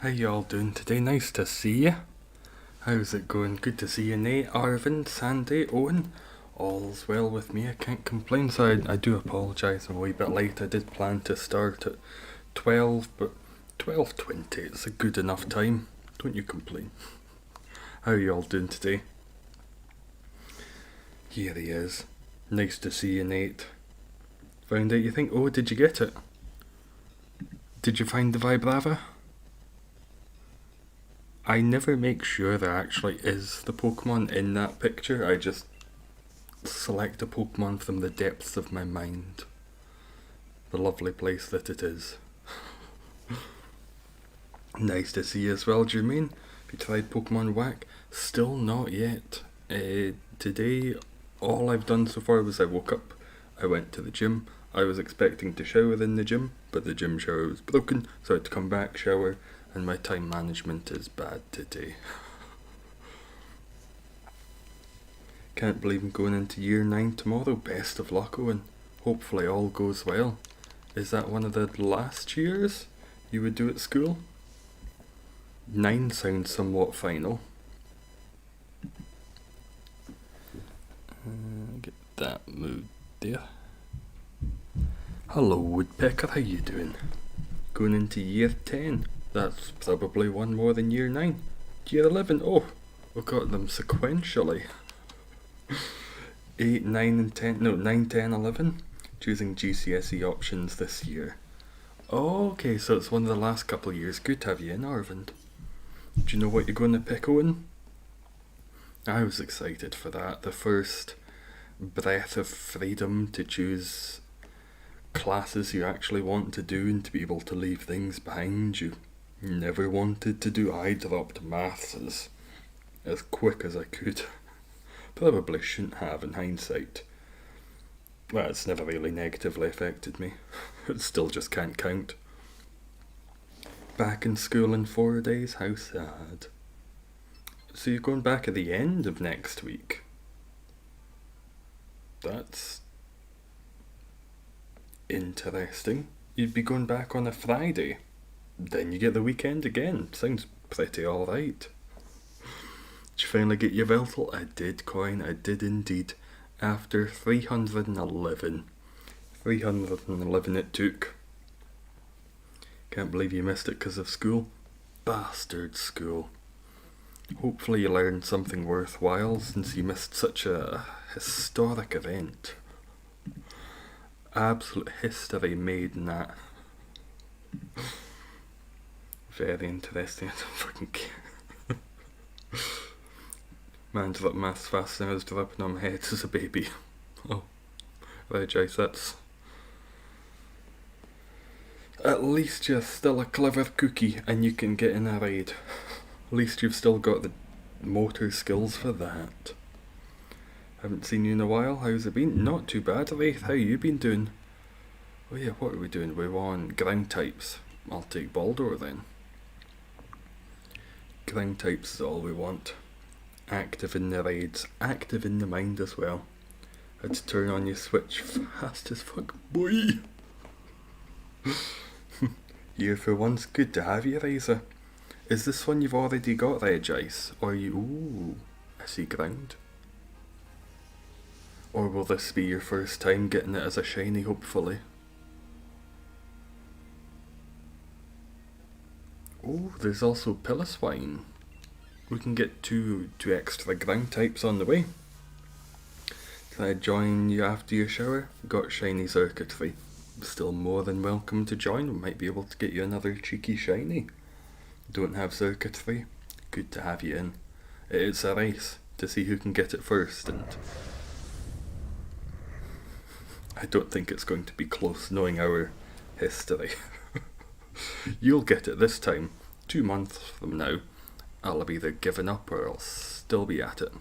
How y'all doing today? Nice to see you. How's it going? Good to see you, Nate, Arvin, Sandy, Owen. All's well with me, I can't complain. So I do apologise, I'm a wee bit late. I did plan to start at 12, but 12:20 is a good enough time. Don't you complain. How are y'all doing today? Here he is. Nice to see you, Nate. Found out you think, oh, did you get it? Did you find the Vibrava? I never make sure there actually is the Pokemon in that picture. I just select a Pokemon from the depths of my mind. The lovely place that it is. Nice to see you as well, Jermaine. Have you tried Pokemon Whack? Still not yet. Today, all I've done so far was I woke up, I went to the gym. I was expecting to shower in the gym, but the gym shower was broken, so I had to come back, shower, and my time management is bad today. Can't believe I'm going into year 9 tomorrow. Best of luck, Owen. Hopefully all goes well. Is that one of the last years you would do at school? 9 sounds somewhat final. Get that moved there. Hello Woodpecker, how you doing? Going into year 10. That's probably one more than year 9. Year 11, oh, we've got them sequentially. 8, 9 and 10, no, 9, 10, 11. Choosing GCSE options this year. Oh, okay, so it's one of the last couple of years. Good to have you in, Arvind. Do you know what you're going to pick, Owen? I was excited for that. The first breath of freedom to choose classes you actually want to do and to be able to leave things behind you never wanted to do. I dropped maths as quick as I could. Probably shouldn't have in hindsight. Well, it's never really negatively affected me. It still just can't count. Back in school in 4 days? How sad. So you're going back at the end of next week? That's interesting. You'd be going back on a Friday. Then you get the weekend again. Sounds pretty alright. Did you finally get your Veltal? I did, Coin. I did indeed. After 311. 311 it took. Can't believe you missed it because of school. Bastard school. Hopefully you learned something worthwhile since you missed such a historic event. Absolute history made in that. Very interesting. I don't fucking care. Man dropped maths faster than I was dropping on my head as a baby. Oh, right, Jace, that's... At least you're still a clever cookie and you can get in a raid. At least you've still got the motor skills for that. Haven't seen you in a while. How's it been? Not too bad, Wraith. How you been doing? Oh yeah, what are we doing? We're on ground types. I'll take Baldor then. Ground types is all we want. Active in the raids. Active in the mind as well. Had to turn on your switch fast as fuck, boy. Here for once. Good to have you, Razor. Is this one you've already got, Regice? Or you... Ooh, I see ground. Or will this be your first time getting it as a shiny, hopefully? Oh, there's also Pilliswine. We can get two extra ground types on the way. Can I join you after your shower? Got shiny Xurkitree. Still more than welcome to join. We might be able to get you another cheeky shiny. Don't have Xurkitree? Good to have you in. It's a race to see who can get it first, and I don't think it's going to be close knowing our history. You'll get it this time. 2 months from now, I'll have either given up or I'll still be at it.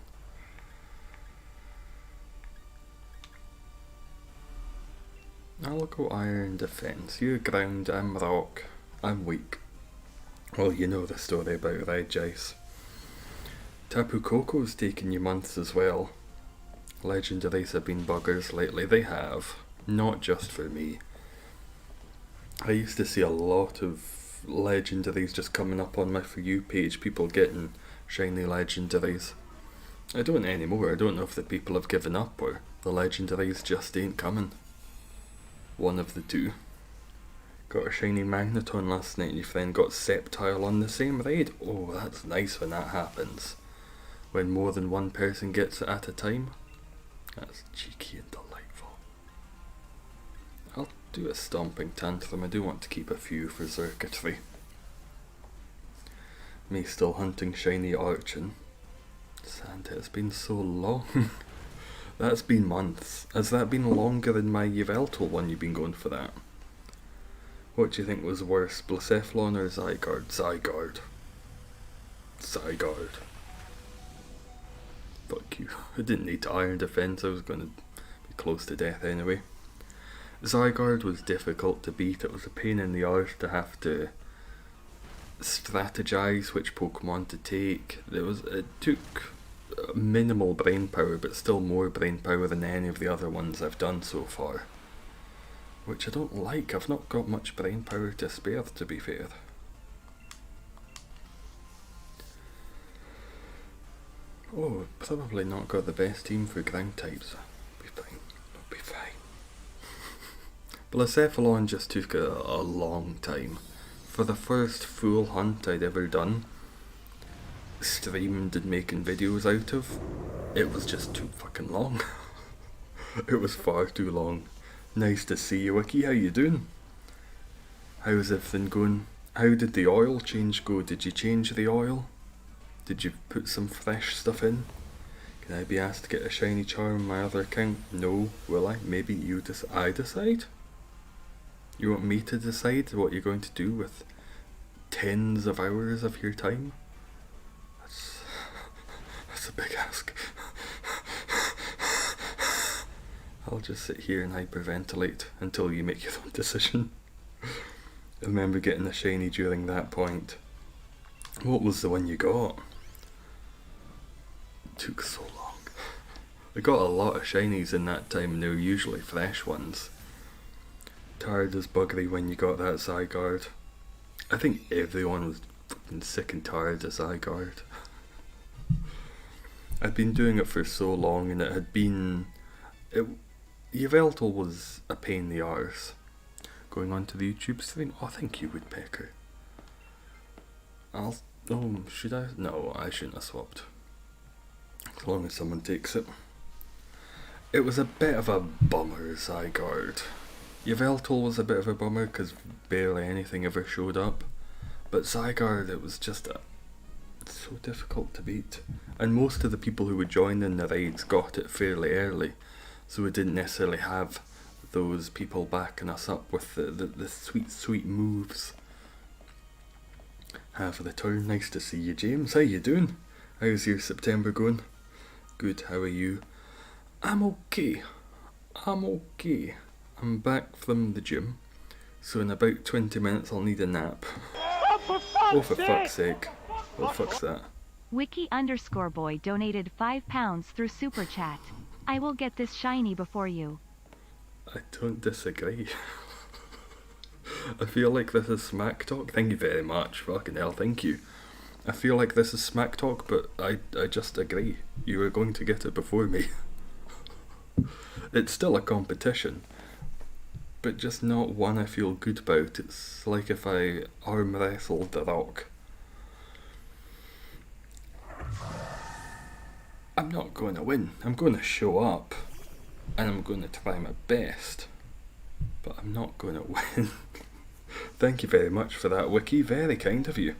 I'll go Iron Defense. You're ground, I'm rock. I'm weak. Well, you know the story about Red Jace. Tapu Koko's taken you months as well. Legendaries have been buggers lately. They have. Not just for me. I used to see a lot of legendaries just coming up on my For You page, people getting shiny legendaries. I don't anymore. I don't know if the people have given up or the legendaries just ain't coming. One of the two. Got a shiny Magneton last night and your friend got Sceptile on the same raid. Oh, that's nice when that happens. When more than one person gets it at a time. That's cheeky and delightful. I'll do a Stomping Tantrum. I do want to keep a few for Xurkitree. Me still hunting shiny Archon. Santa, it's been so long. That's been months. Has that been longer than my Yveltal one you've been going for that? What do you think was worse, Blacephalon or Zygarde? Zygarde. Zygarde. Fuck you. I didn't need to Iron Defense, I was going to be close to death anyway. Zygarde was difficult to beat. It was a pain in the arse to have to strategize which Pokemon to take. It took minimal brain power, but still more brain power than any of the other ones I've done so far. Which I don't like. I've not got much brain power to spare, to be fair. Oh, probably not got the best team for ground types. Be fine. I'll be fine. Blacephalon just took a long time. For the first full hunt I'd ever done, streamed and making videos out of, it was just too fucking long. It was far too long. Nice to see you, Wiki. How you doing? How's everything going? How did the oil change go? Did you change the oil? Did you put some fresh stuff in? Can I be asked to get a shiny charm on my other account? No. Will I? Maybe you I decide? You want me to decide what you're going to do with tens of hours of your time? That's a big ask. I'll just sit here and hyperventilate until you make your own decision. I remember getting a shiny during that point. What was the one you got? It took so long. I got a lot of shinies in that time and they were usually fresh ones. Tired as buggery when you got that Zygarde. I think everyone was fucking sick and tired of Zygarde. I'd been doing it for so long and it had been... Yveltal was a pain in the arse. Going on to the YouTube stream? Oh, thank you, Woodpecker. Should I? No, I shouldn't have swapped. As long as someone takes it. It was a bit of a bummer, Zygarde. Yveltal was a bit of a bummer because barely anything ever showed up. But Zygarde, it was just so difficult to beat. And most of the people who would join in the raids got it fairly early. So we didn't necessarily have those people backing us up with the sweet moves. Half of the turn. Nice to see you, James. How you doing? How's your September going? Good, how are you? I'm okay. I'm back from the gym, so in about 20 minutes I'll need a nap. Oh, for fuck's sake. What the fuck's that? Wiki_boy donated £5 through Super Chat. I will get this shiny before you. I don't disagree. I feel like this is smack talk. Thank you very much. Fucking hell, thank you. I feel like this is smack talk, but I just agree. You were going to get it before me. It's still a competition, but just not one I feel good about. It's like if I arm wrestled the Rock. I'm not going to win. I'm going to show up, and I'm going to try my best, but I'm not going to win. Thank you very much for that, Wiki. Very kind of you.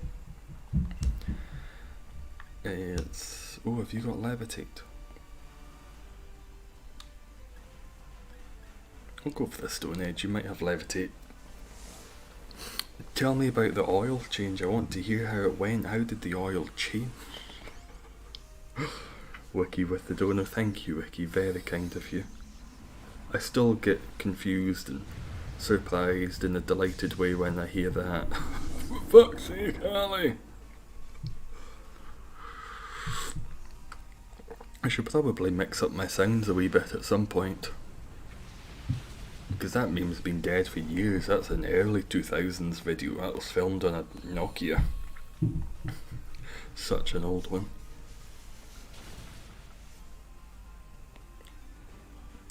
Oh, have you got Levitate? I'll go for the Stone Edge. You might have Levitate. Tell me about the oil change. I want to hear how it went. How did the oil change? Wiki with the donor. Thank you, Wiki. Very kind of you. I still get confused and surprised in a delighted way when I hear that. For fuck's sake, Ali! I should probably mix up my sounds a wee bit at some point. Because that meme's been dead for years. That's an early 2000s video. That was filmed on a Nokia. Such an old one.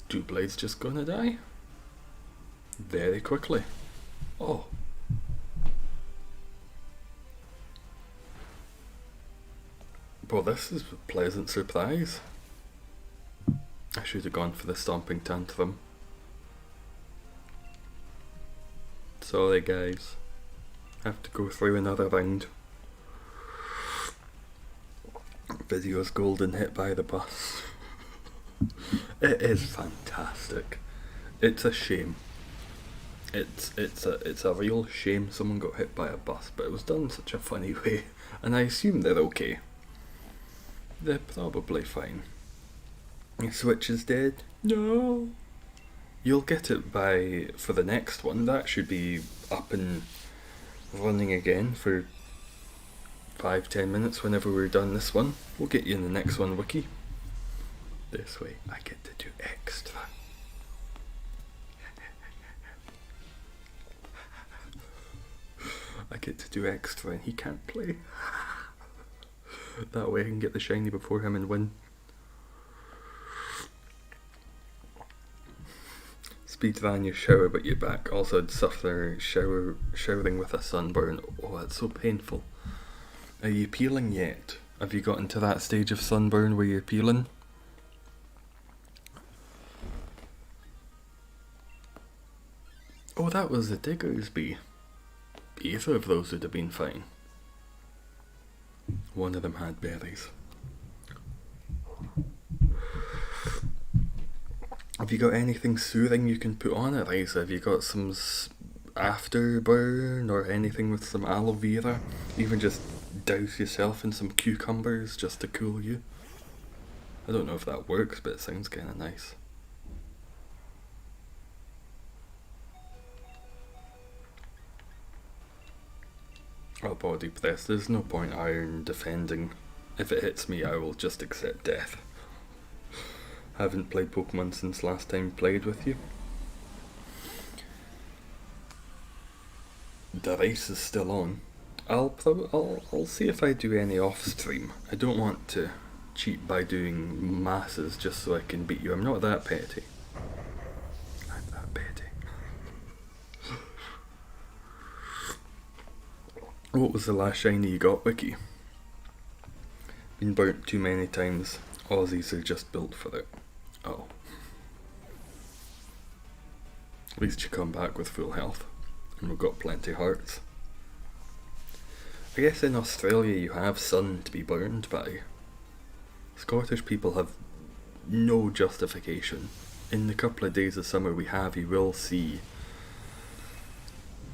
Two blades just gonna die? Very quickly. Oh. Well, this is a pleasant surprise. I should have gone for the stomping tantrum. Sorry guys. Have to go through another round. Video's golden hit by the bus. It is fantastic. It's a shame. It's a real shame someone got hit by a bus, but it was done in such a funny way, and I assume they're okay. They're probably fine. Your Switch is dead? No. You'll get it for the next one. That should be up and running again for 5-10 minutes whenever we're done this one. We'll get you in the next one, Wiki. This way, I get to do extra. I get to do extra and he can't play. That way I can get the shiny before him and win. Speedrun your shower but you're back. Also I'd suffer showering with a sunburn. Oh, that's so painful. Are you peeling yet? Have you gotten to that stage of sunburn where you're peeling? Oh, that was the digger's bee. Either of those would have been fine. One of them had berries. Have you got anything soothing you can put on it, Liza? Have you got some afterburn or anything with some aloe vera? Even just douse yourself in some cucumbers just to cool you? I don't know if that works, but it sounds kind of nice. I'll body press. There's no point iron defending. If it hits me, I will just accept death. Haven't played Pokemon since last time played with you. The race is still on. I'll see if I do any off stream. I don't want to cheat by doing masses just so I can beat you. I'm not that petty. I'm that petty. What was the last shiny you got, Wiki? Been burnt too many times. Aussies are just built for it. Oh. At least you come back with full health. And we've got plenty hearts. I guess in Australia you have sun to be burned by. Scottish people have no justification. In the couple of days of summer we have, you will see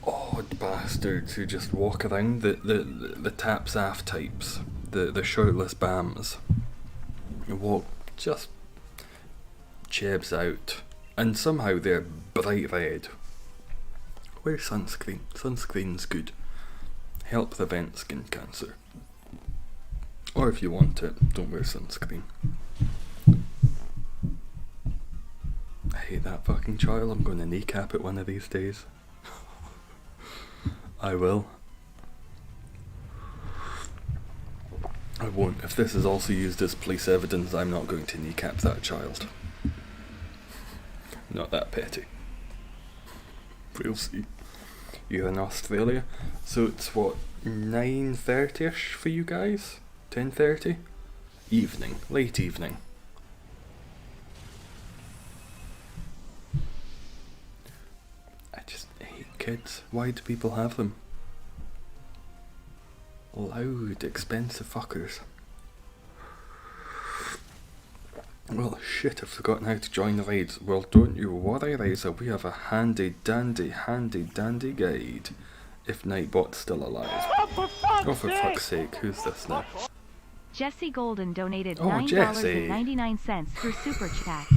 odd bastards who just walk around, the tap-saff types, the shirtless bams, who walk just chebs out, and somehow they're bright red. Wear sunscreen. Sunscreen's good. Help prevent skin cancer. Or if you want it, don't wear sunscreen. I hate that fucking child. I'm going to kneecap it one of these days. I will. I won't. If this is also used as police evidence, I'm not going to kneecap that child. Not that petty. We'll see. You're in Australia, so it's what, 9:30ish for you guys? 10:30? Evening, late evening. I just hate kids. Why do people have them? Loud, expensive fuckers. Well, shit, I've forgotten how to join the raids. Well, don't you worry, Razor, we have a handy dandy guide. If Nightbot's still alive. Oh, for fuck's sake, who's this now? Jesse Golden donated $9.99 through Super Chat.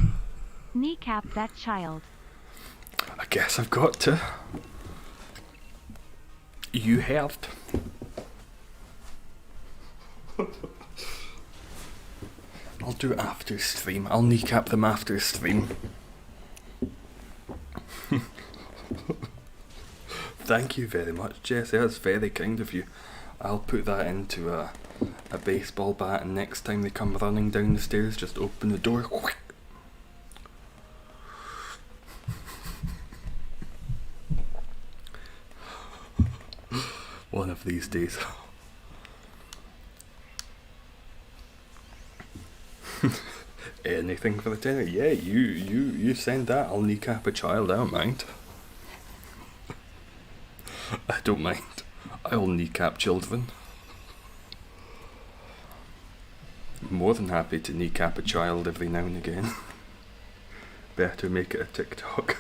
Kneecap that child. I guess I've got to. You helped. I'll do it after stream. I'll kneecap them after stream. Thank you very much, Jesse. That's very kind of you. I'll put that into a baseball bat, and next time they come running down the stairs, just open the door. One of these days. Anything for the tenner? Yeah, you send that. I'll kneecap a child. I don't mind. I don't mind. I'll kneecap children. More than happy to kneecap a child every now and again. Better make it a TikTok.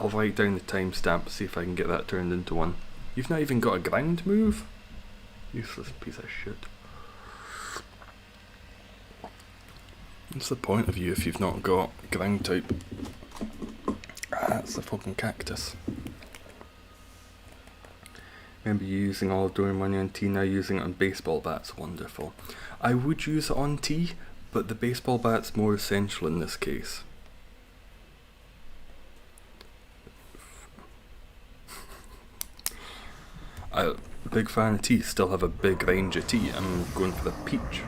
I'll write down the timestamp, see if I can get that turned into one. You've not even got a grind move? Useless piece of shit. What's the point of you if you've not got ground type? That's the fucking cactus. Remember you using all door money on tea, now using it on baseball bats. Wonderful. I would use it on tea, but the baseball bat's more essential in this case. I'm a big fan of tea, still have a big range of tea. I'm going for the peach.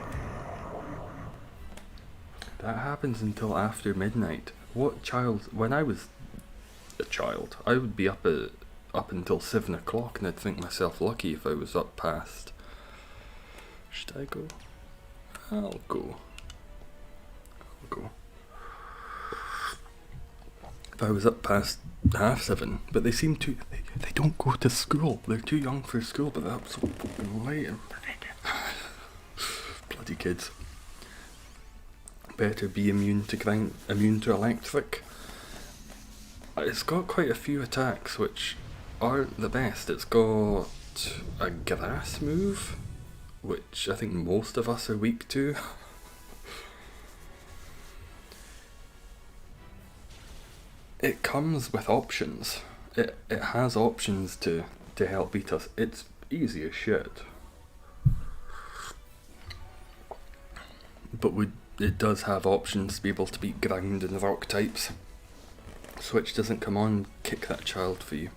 That happens until after midnight. What child? When I was a child, I would be up until 7 o'clock, and I'd think myself lucky if I was up past. Should I go? I'll go. If I was up past 7:30, but they seem to. They don't go to school. They're too young for school, but they're up so fucking late. Bloody kids. Better be immune to electric. It's got quite a few attacks which aren't the best. It's got a grass move, which I think most of us are weak to. It comes with options. It has options to help beat us. It's easy as shit. But it does have options to be able to beat ground and rock types. Switch doesn't come on, kick that child for you.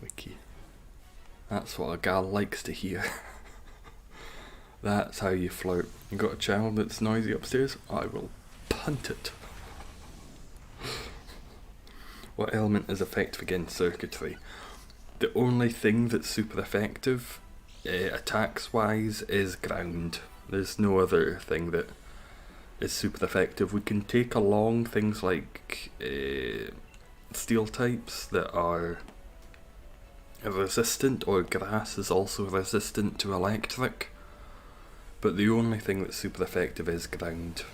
Wiki. That's what a gal likes to hear. That's how you flirt. You got a child that's noisy upstairs? I will punt it. What element is effective against Xurkitree? The only thing that's super effective, attacks wise, is ground. There's no other thing that is super effective. We can take along things like steel types that are resistant, or grass is also resistant to electric, but the only thing that's super effective is ground.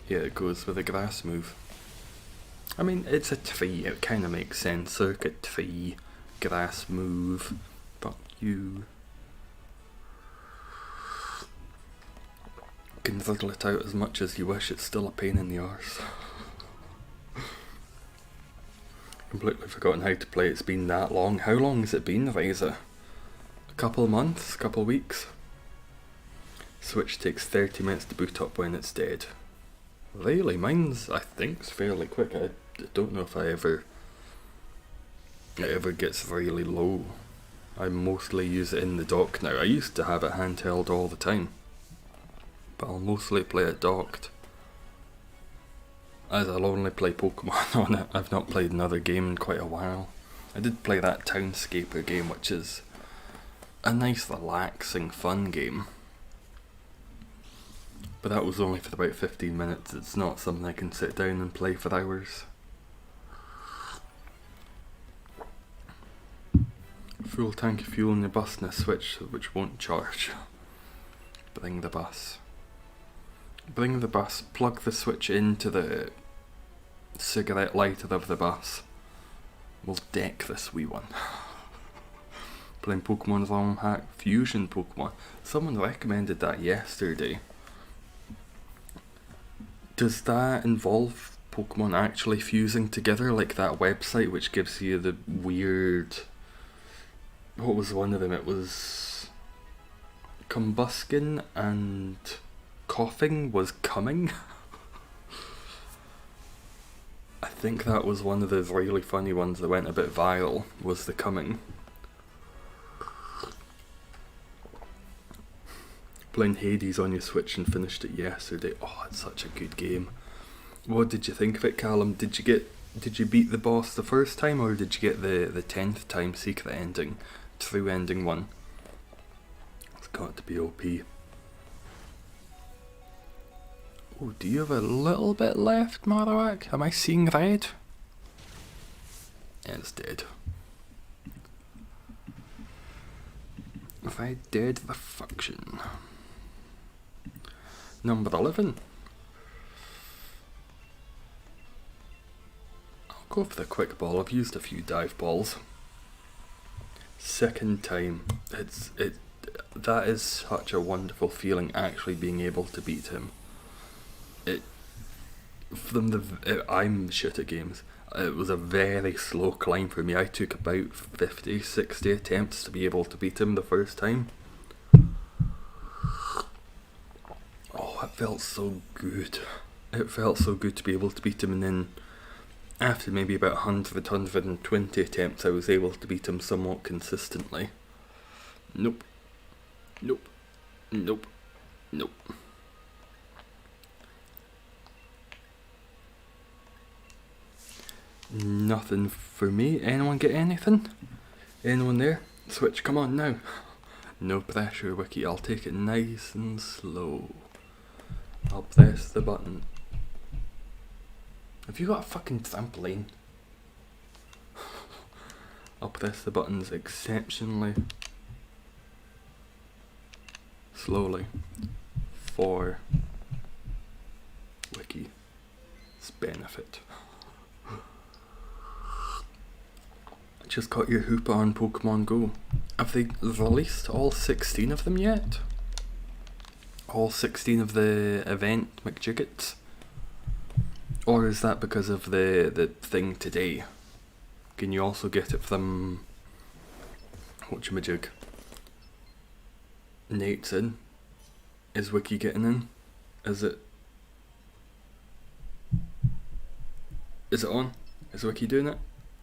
Yeah, it goes with a grass move. I mean, it's a tree, it kind of makes sense. Xurkitree, grass move, fuck you. You can wriggle it out as much as you wish, it's still a pain in the arse. Completely forgotten how to play, it's been that long. How long has it been, Riza? A couple months? Couple weeks? Switch takes 30 minutes to boot up when it's dead. Really? Mine's, I think, is fairly quick. I don't know if it ever gets really low. I mostly use it in the dock now. I used to have it handheld all the time, but I'll mostly play it docked, as I'll only play Pokemon on it. I've not played another game in quite a while. I did play that Townscaper game, which is a nice, relaxing, fun game, but that was only for about 15 minutes. It's not something I can sit down and play for hours. Full tank of fuel in the bus and a switch which won't charge. Bring the bus. Bring the bus, plug the switch into the cigarette lighter of the bus. We'll deck this wee one. Playing Pokemon ROM hack, Fusion Pokemon. Someone recommended that yesterday. Does that involve Pokemon actually fusing together, like that website which gives you the weird... What was one of them? It was... Combuskin and... Coughing was coming? think that was one of the really funny ones that went a bit viral, was The Coming. Playing Hades on your Switch and finished it yesterday. Oh, it's such a good game. What did you think of it, Callum? Did you beat the boss the first time, or did you get the 10th time secret ending, true ending one? It's got to be OP. Oh, do you have a little bit left, Marowak? Am I seeing red? Yeah, it's dead. Red dead the function. Number 11. I'll go for the quick ball. I've used a few dive balls. Second time. That is such a wonderful feeling, actually being able to beat him. I'm shit at games. It was a very slow climb for me. I took about 50, 60 attempts to be able to beat him the first time. Oh, it felt so good. It felt so good to be able to beat him, and then after maybe about 100, 120 attempts, I was able to beat him somewhat consistently. Nope. Nope. Nope. Nope. Nothing for me. Anyone get anything? Anyone there? Switch, come on now. No pressure, Wiki. I'll take it nice and slow. I'll press the button. Have you got a fucking trampoline? I'll press the buttons exceptionally slowly for Wiki's benefit. Just got your Hoopa on Pokemon Go. Have they released all 16 of them yet? All 16 of the event McJiggets? Or is that because of the thing today? Can you also get it from whatchamajig? Nate's in. Is Wiki getting in? Is it on? Is Wiki doing it?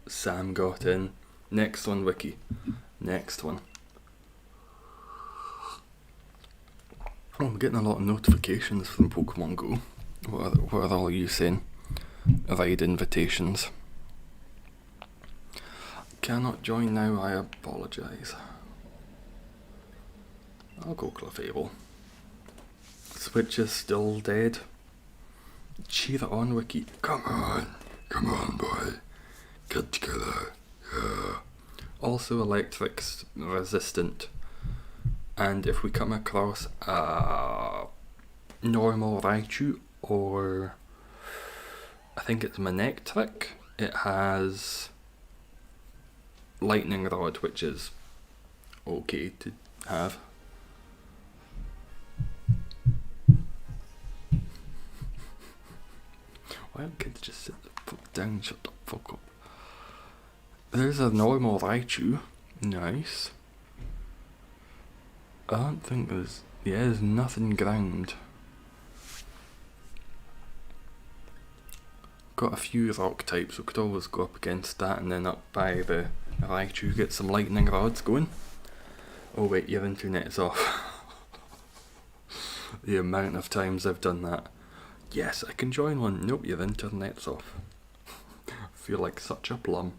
Sam got in. Next one, Wiki. Next one. Oh, I'm getting a lot of notifications from Pokemon Go. What are all you saying? Ride invitations. Cannot join now, I apologise. I'll go Clefable. Switch is still dead. Cheer it on, Wiki. Come on, boy. Get together. Yeah. Also electric's resistant. And if we come across a normal Raichu, or I think it's Manectric, it has Lightning Rod, which is okay to have. Why don't kids just sit the fuck down, shut the fuck up? There's a normal Raichu. Nice. I don't think there's nothing ground. Got a few rock types, we could always go up against that, and then up by the Raichu get some lightning rods going. Oh wait, your internet is off. The amount of times I've done that. Yes, I can join one. Nope, your internet's off. I feel like such a plum.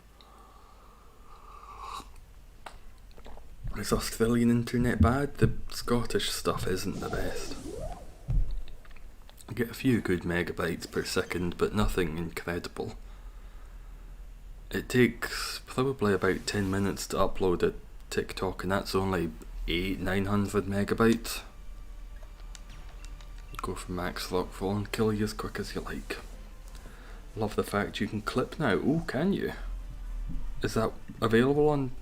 Is Australian internet bad? The Scottish stuff isn't the best. I get a few good megabytes per second, but nothing incredible. It takes probably about 10 minutes to upload a TikTok, and that's only 900 megabytes. Go for max rockfall and kill you as quick as you like. Love the fact you can clip now. Oh, can you? Is that available on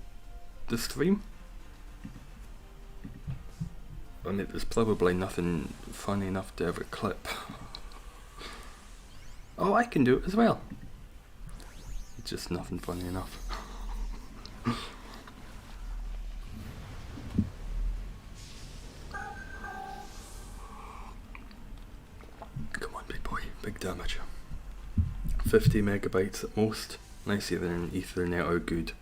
the stream? I mean, there's probably nothing funny enough to ever clip. Oh, I can do it as well. It's just nothing funny enough. Come on, big boy. Big damage. 50 megabytes at most. Nicer than Ethernet or good.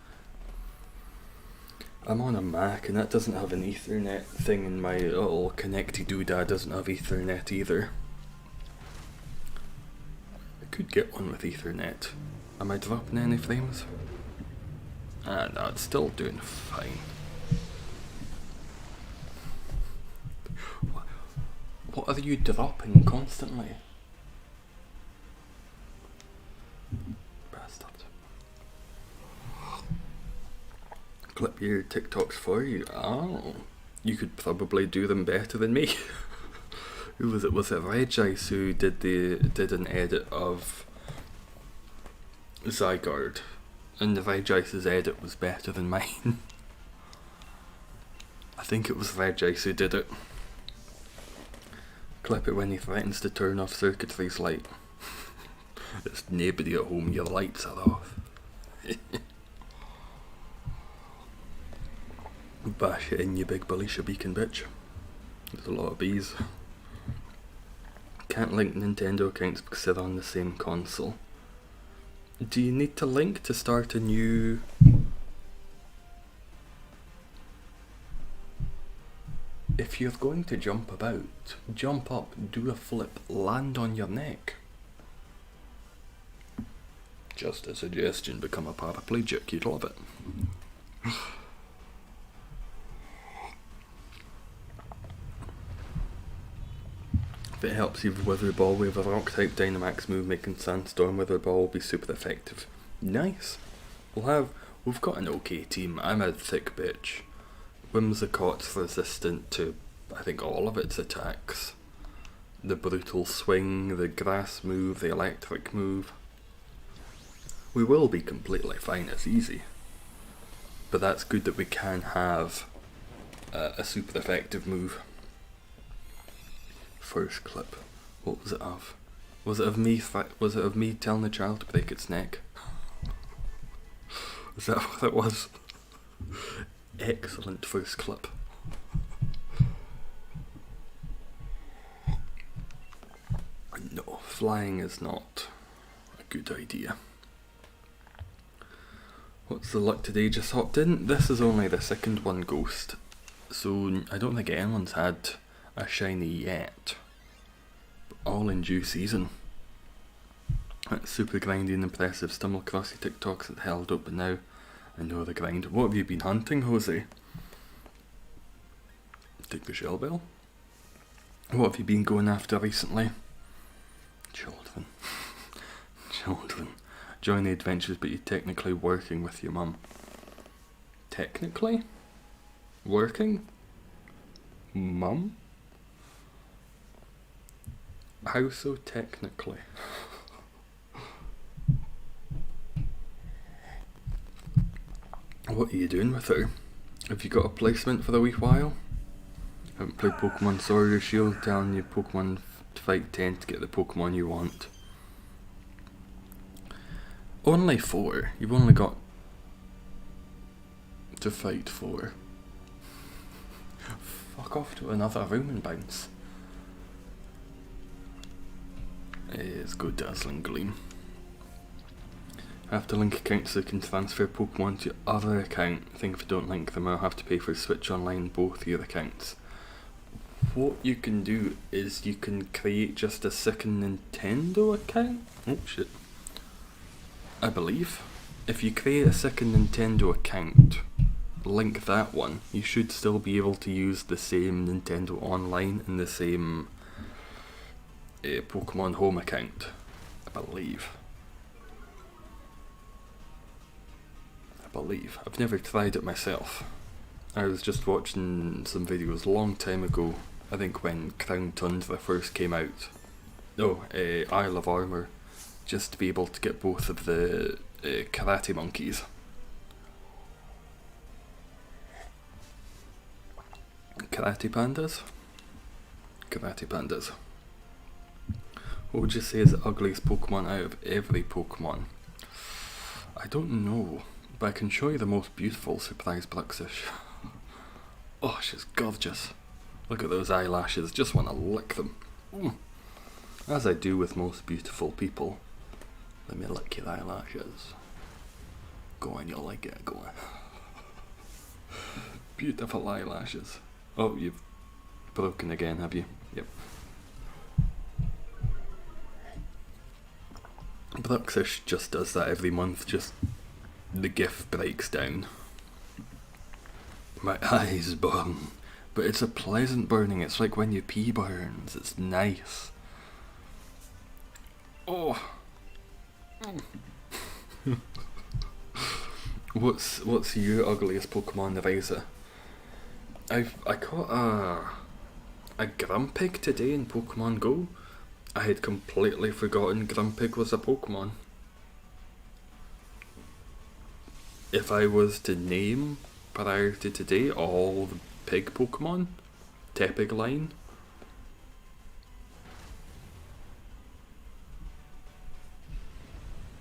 I'm on a Mac and that doesn't have an Ethernet thing, and my little connecty doodad doesn't have Ethernet either. I could get one with Ethernet. Am I dropping any frames? Ah, no, it's still doing fine. What are you dropping constantly? Bastard. Clip your TikToks for you. Oh, you could probably do them better than me. Who was it? Was it Regice who did an edit of Zygarde? And the Regice's edit was better than mine. I think it was Regice who did it. Clip it when he threatens to turn off Xurkitree's light. There's nobody at home, your lights are off. Bash it in, you big bully shabeacon bitch. There's a lot of bees. Can't link Nintendo accounts because they're on the same console. Do you need to link to start a new... If you're going to jump about, jump up, do a flip, land on your neck. Just a suggestion, become a paraplegic, you'd love it. If it helps you with Wither Ball, we have a rock type Dynmax move making Sandstorm Wither Ball will be super effective. Nice. We've got an okay team. I'm a thick bitch. Whimsicott's resistant to, I think, all of its attacks. The brutal swing, the grass move, the electric move. We will be completely fine, it's easy. But that's good that we can have a super effective move. First clip. What was it of? Was it of me telling the child to break its neck? Is that what it was? Excellent first clip. No, flying is not a good idea. What's the luck today? Just hopped in. This is only the second one ghost, so I don't think anyone's had a shiny yet. All in due season. That's super grindy and impressive. Stumble across your TikToks that held up, but now I know the grind. What have you been hunting, Jose? Take the shell bell. What have you been going after recently? Children. Children. Join the adventures, but you're technically working with your mum. Technically? Working? Mum? How so technically? What are you doing with her? Have you got a placement for a wee while? Haven't played Pokemon Sword or Shield, telling you Pokemon fight 10 to get the Pokemon you want. Only 4. You've only got to fight 4. Fuck off to another room and bounce. Let's go Dazzling Gleam. I have to link accounts so I can transfer Pokemon to your other account. I think if I don't link them I'll have to pay for Switch Online both your accounts. What you can do is you can create just a second Nintendo account. Oh shit. I believe. If you create a second Nintendo account, link that one, you should still be able to use the same Nintendo Online and the same Pokemon Home account. I believe. I've never tried it myself. I was just watching some videos a long time ago, I think when Crown Tundra first came out. No, Isle of Armour. Just to be able to get both of the karate monkeys. Karate pandas? Karate pandas. What would you say is the ugliest Pokemon out of every Pokemon? I don't know, but I can show you the most beautiful Surprise Bruxish. Oh, she's gorgeous. Look at those eyelashes, just want to lick them. As I do with most beautiful people. Let me lick your eyelashes. Go on, you'll like it. Go on. Beautiful eyelashes. Oh, you've broken again, have you? Yep. Bruxish just does that every month, just the GIF breaks down. My eyes burn, but it's a pleasant burning, it's like when your pee burns, it's nice. Oh. What's your ugliest Pokemon device? I caught a Grumpig today in Pokemon Go. I had completely forgotten Grumpig was a Pokemon. If I was to name, prior to today, all the pig Pokemon, Tepig line,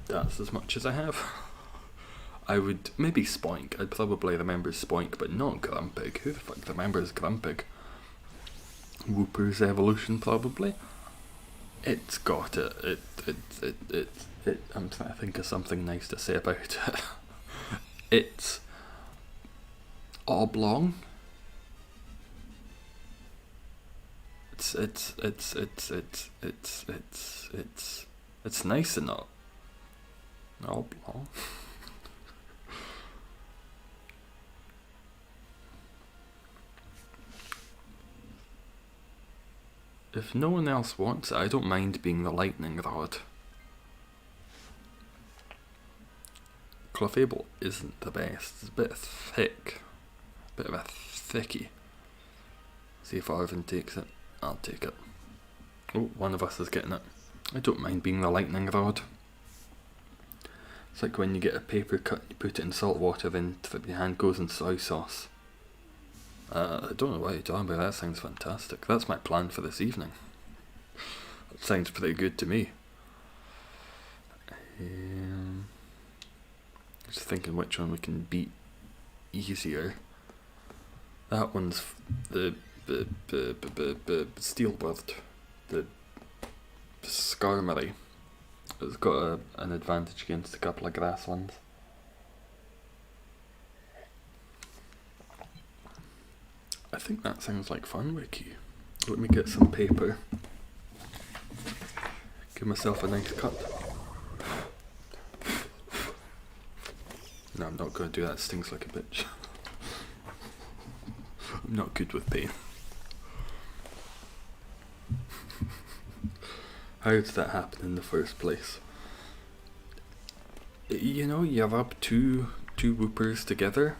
that's as much as I have. I would, maybe Spoink, I'd probably remember Spoink, but not Grumpig. Who the fuck remembers Grumpig? Wooper's evolution, probably. It's got it. I'm trying to think of something nice to say about it. It's oblong. It's nice and not oblong. If no one else wants it, I don't mind being the lightning rod. Clefable isn't the best. It's a bit thick. A bit of a thickie. See if Arvin takes it. I'll take it. Oh, one of us is getting it. I don't mind being the lightning rod. It's like when you get a paper cut, you put it in salt water, then your hand goes in soy sauce. I don't know what you're talking about, that sounds fantastic. That's my plan for this evening. That sounds pretty good to me. Just thinking which one we can beat easier. That one's the Steelbird, the Skarmory. It's got an advantage against a couple of grass ones. I think that sounds like fun, Wiki. Let me get some paper. Give myself a nice cut. No, I'm not going to do that. It stings like a bitch. I'm not good with pain. How did that happen in the first place? You know, you rub two Woopers together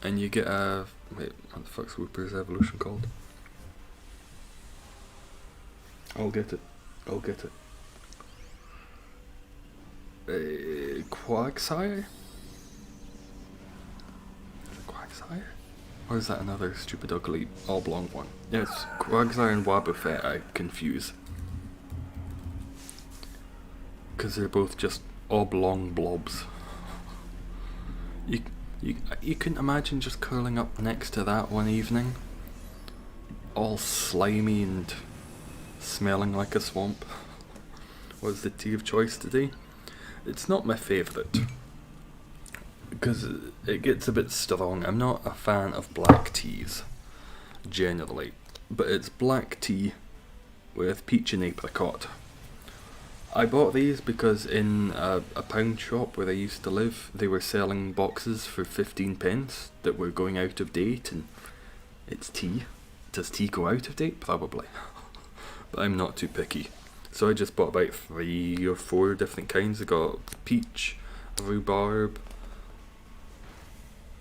and you get a... Wait, what the fuck's Wooper's evolution called? I'll get it. Quagsire? Quagsire? Or is that another stupid ugly oblong one? Yes, Quagsire and Wobbuffet I confuse. Because they're both just oblong blobs. You couldn't imagine just curling up next to that one evening, all slimy and smelling like a swamp. Was the tea of choice today? It's not my favourite, because it gets a bit strong. I'm not a fan of black teas, generally, but it's black tea with peach and apricot. I bought these because in a pound shop where I used to live, they were selling boxes for 15 pence that were going out of date, and it's tea. Does tea go out of date? Probably. But I'm not too picky. So I just bought about 3 or 4 different kinds. I got peach, rhubarb,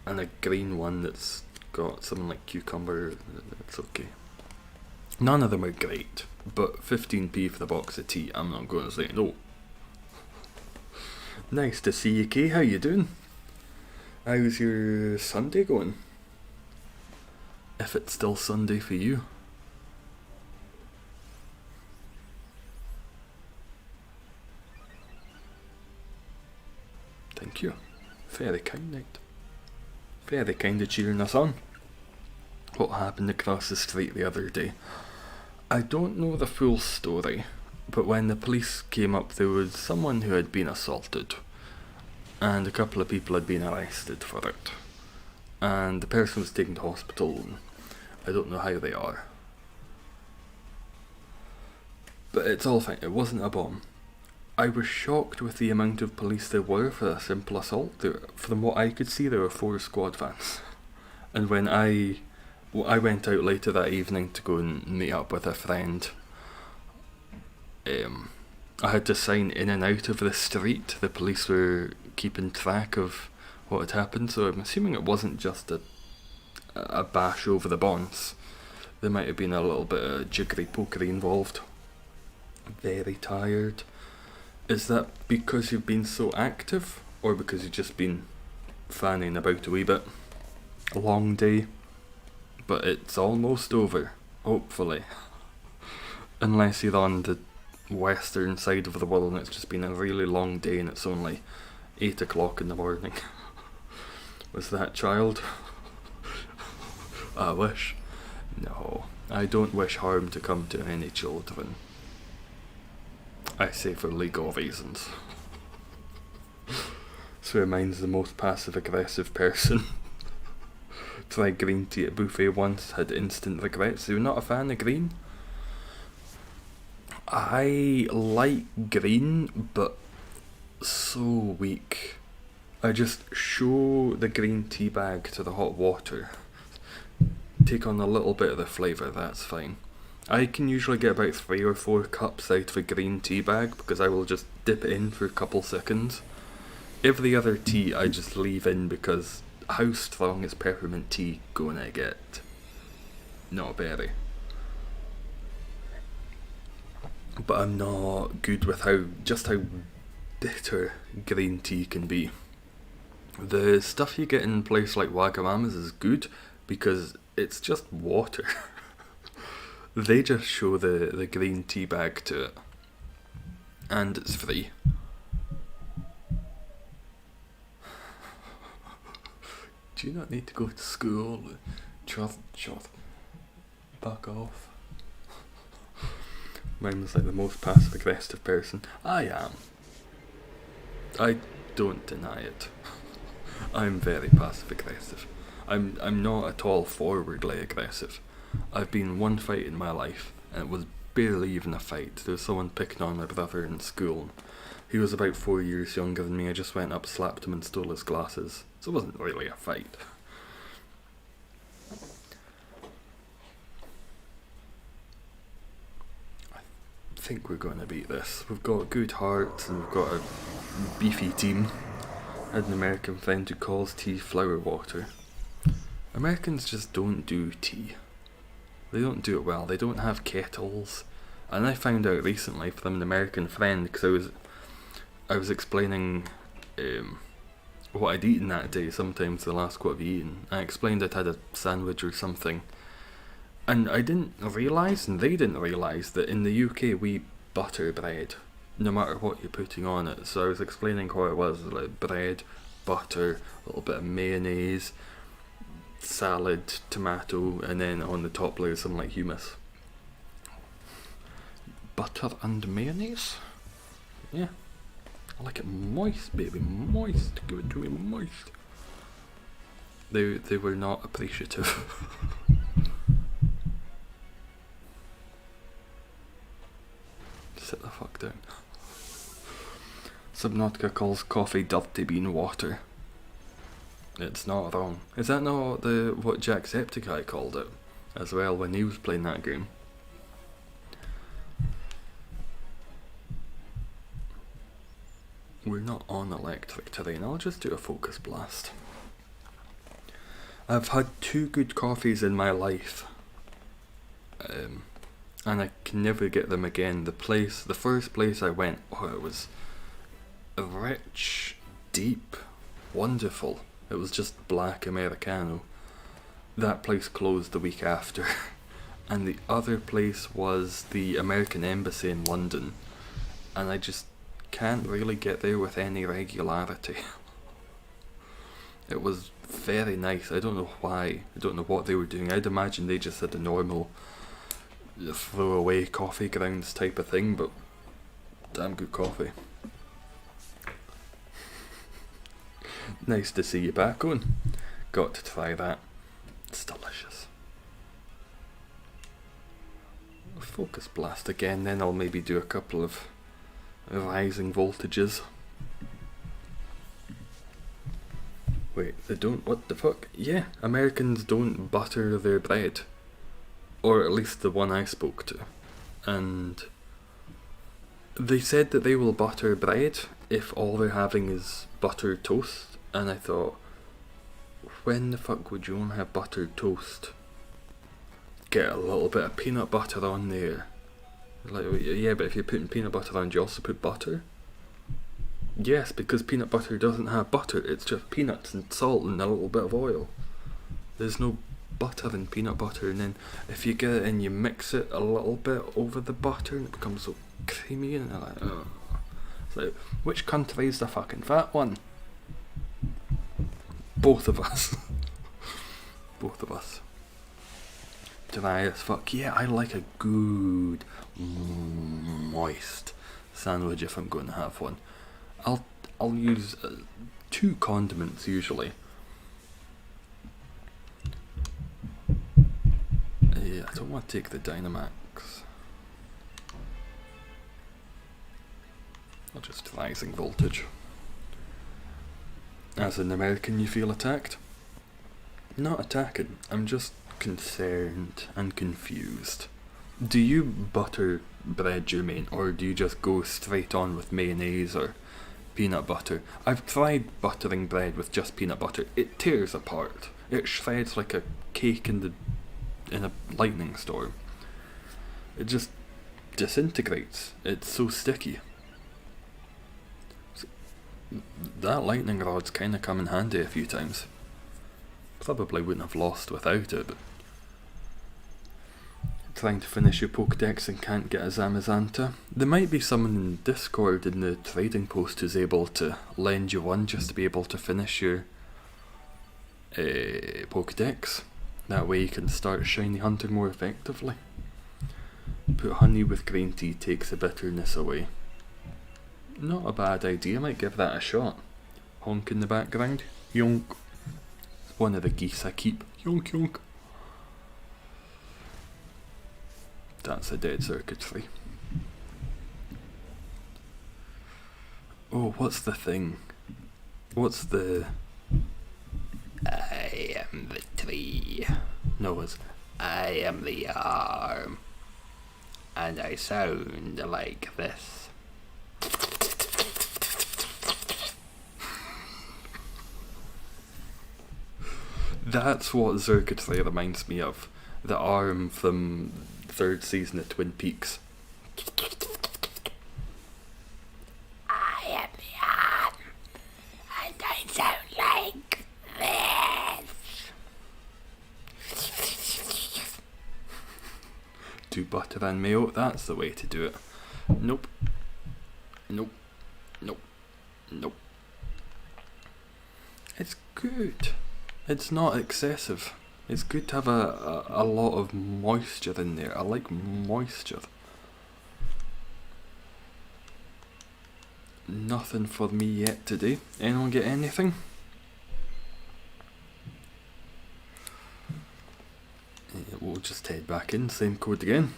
and a green one that's got something like cucumber. It's okay. None of them are great, but 15p for the box of tea, I'm not going to say no. Nice to see you, Kay. How you doing? How's your Sunday going? If it's still Sunday for you. Thank you. Very kind, mate. Very kind of cheering us on. What happened across the street the other day? I don't know the full story. But when the police came up, there was someone who had been assaulted, and a couple of people had been arrested for it. And the person was taken to hospital, and I don't know how they are. But it's all fine, it wasn't a bomb. I was shocked with the amount of police there were for a simple assault. From what I could see, there were 4 squad vans. And when I went out later that evening to go and meet up with a friend, I had to sign in and out of the street. The police were keeping track of what had happened, so I'm assuming it wasn't just a bash over the bonds. There might have been a little bit of jiggery-pokery involved. Very tired. Is that because you've been so active, or because you've just been fanning about a wee bit? A long day, but it's almost over, hopefully. Unless you're on the western side of the world and it's just been a really long day and it's only 8 o'clock in the morning. Was that child? I wish. No, I don't wish harm to come to any children. I say for legal reasons. So reminds the most passive-aggressive person. Tried green tea at buffet once, had instant regrets. You're not a fan of green? I like green, but so weak. I just show the green tea bag to the hot water. Take on a little bit of the flavour, that's fine. I can usually get about 3 or 4 cups out of a green tea bag because I will just dip it in for a couple seconds. Every other tea I just leave in because how strong is peppermint tea gonna get? Not very. But I'm not good with how bitter green tea can be. The stuff you get in a place like Wagamama's is good because it's just water. They just show the green tea bag to it. And it's free. Do you not need to go to school? Chuff. Back off. Mine was like the most passive-aggressive person. I am. I don't deny it. I'm very passive-aggressive. I'm not at all forwardly aggressive. I've been in one fight in my life, and it was barely even a fight. There was someone picking on my brother in school. He was about 4 years younger than me. I just went up, slapped him and stole his glasses. So it wasn't really a fight. I think we're going to beat this. We've got good hearts and we've got a beefy team. I had an American friend who calls tea flower water. Americans just don't do tea. They don't do it well. They don't have kettles. And I found out recently from an American friend, because I was explaining what I'd eaten that day, sometimes the last what I've eaten. I explained I'd had a sandwich or something. And I didn't realise, and they didn't realise, that in the UK we butter bread, no matter what you're putting on it. So I was explaining what it was, like bread, butter, a little bit of mayonnaise, salad, tomato, and then on the top layer something like hummus. Butter and mayonnaise? Yeah. I like it moist, baby, moist. Give it to me moist. They were not appreciative. Sit the fuck down. Subnautica calls coffee dirty bean water. It's not wrong. Is that not what Jacksepticeye called it as well when he was playing that game? We're not on electric terrain. I'll just do a focus blast. I've had 2 good coffees in my life. And I can never get them again. The first place I went, it was rich, deep, wonderful. It was just black Americano. That place closed the week after. And the other place was the American Embassy in London. And I just can't really get there with any regularity. It was very nice. I don't know why. I don't know what they were doing. I'd imagine they just had a normal throwaway coffee grounds type of thing, but Damn good coffee. Nice to see you back on. Got to try that. It's delicious. Focus blast again, then I'll maybe do a couple of rising voltages. Wait, they don't? What the fuck? Yeah, Americans don't butter their bread. Or at least the one I spoke to. And they said that they will butter bread if all they're having is buttered toast. And I thought, when the fuck would you want to have buttered toast? Get a little bit of peanut butter on there. Like, yeah, but if you're putting peanut butter on, do you also put butter? Yes, because peanut butter doesn't have butter, it's just peanuts and salt and a little bit of oil. There's no butter in peanut butter, and then if you get it and you mix it a little bit over the butter and it becomes so creamy and like, oh. It's like, which country's the fucking fat one? Both of us. Both of us. Dry as fuck. Yeah, I like a good moist sandwich if I'm going to have one. I'll use 2 condiments usually. Yeah, I don't want to take the Dynmax. I'll just rising voltage. As an American, you feel attacked? Not attacking, I'm just concerned and confused. Do you butter bread, Jermaine, or do you just go straight on with mayonnaise or peanut butter? I've tried buttering bread with just peanut butter. It tears apart. It shreds like a cake in a lightning storm. It just disintegrates. It's so sticky. That lightning rod's kinda come in handy a few times. Probably wouldn't have lost without it, but trying to finish your Pokedex and can't get a Zamazanta. There might be someone in Discord in the trading post who's able to lend you one just to be able to finish your Pokedex. That way you can start shiny hunting more effectively. Put honey with green tea, takes the bitterness away. Not a bad idea, might give that a shot. Honk in the background. Yonk. It's one of the geese I keep. Yonk yonk. That's a dead Xurkitree. Oh, what's the thing? What's the... I am the tree. No, it's I am the arm. And I sound like this. That's what Xurkitree reminds me of. The arm from 3rd season of Twin Peaks. I am the arm, and I sound like this. Do butter and mayo, that's the way to do it. Nope. Nope. Nope. Nope. It's good. It's not excessive. It's good to have a lot of moisture in there. I like moisture. Nothing for me yet today. Anyone get anything? Yeah, we'll just head back in, same code again.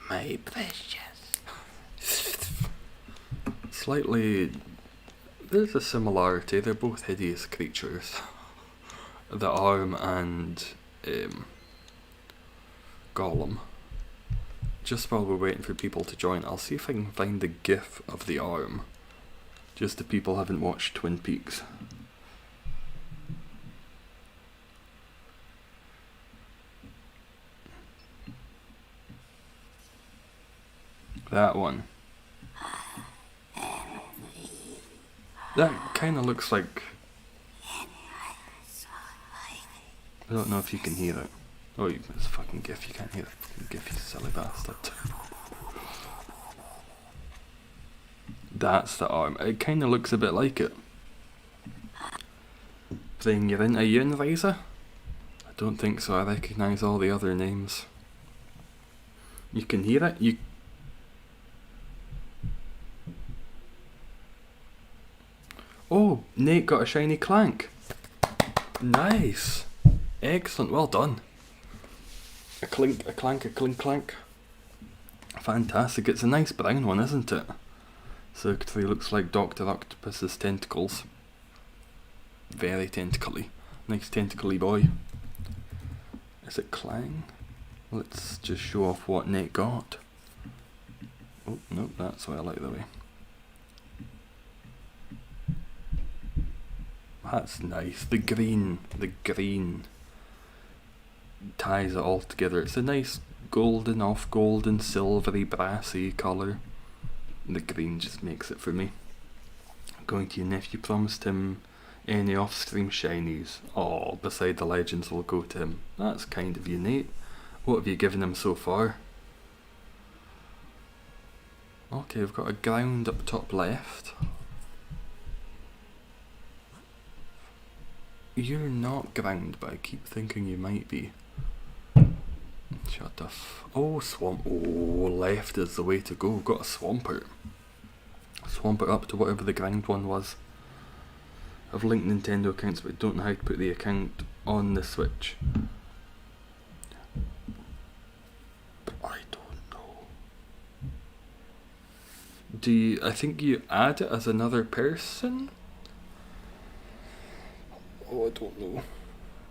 My precious. Slightly... There's a similarity, they're both hideous creatures. The arm and Gollum. Just while we're waiting for people to join, I'll see if I can find the gif of the arm. Just if people haven't watched Twin Peaks. That one. That kind of looks like... I don't know if you can hear it. Oh, it's a fucking gif, you can't hear it. Gif, you silly bastard. That's the arm. It kind of looks a bit like it. Saying you're into Yin, Riza? I don't think so, I recognise all the other names. You can hear it? Nate got a shiny Clank. Nice. Excellent, well done. A clink, a clank, a clink clank. Fantastic, it's a nice brown one, isn't it? Xurkitree looks like Dr. Octopus's tentacles. Very tentacly. Nice tentacly boy. Is it Clang? Let's just show off what Nate got. Oh, nope, that's well out of the way. That's nice. The green ties it all together. It's a nice golden, off golden, silvery, brassy colour. The green just makes it for me. Going to your nephew, promised him any off-stream shinies. Oh, beside the legends will go to him. That's kind of you, Nate. What have you given him so far? Okay, we've got a ground up top left. You're not ground, but I keep thinking you might be. Shut the oh, swamp. Oh, left is the way to go. We've got a Swampert. Swampert up to whatever the ground one was. I've linked Nintendo accounts, but I don't know how to put the account on the Switch. But I don't know. I think you add it as another person? Oh, I don't know.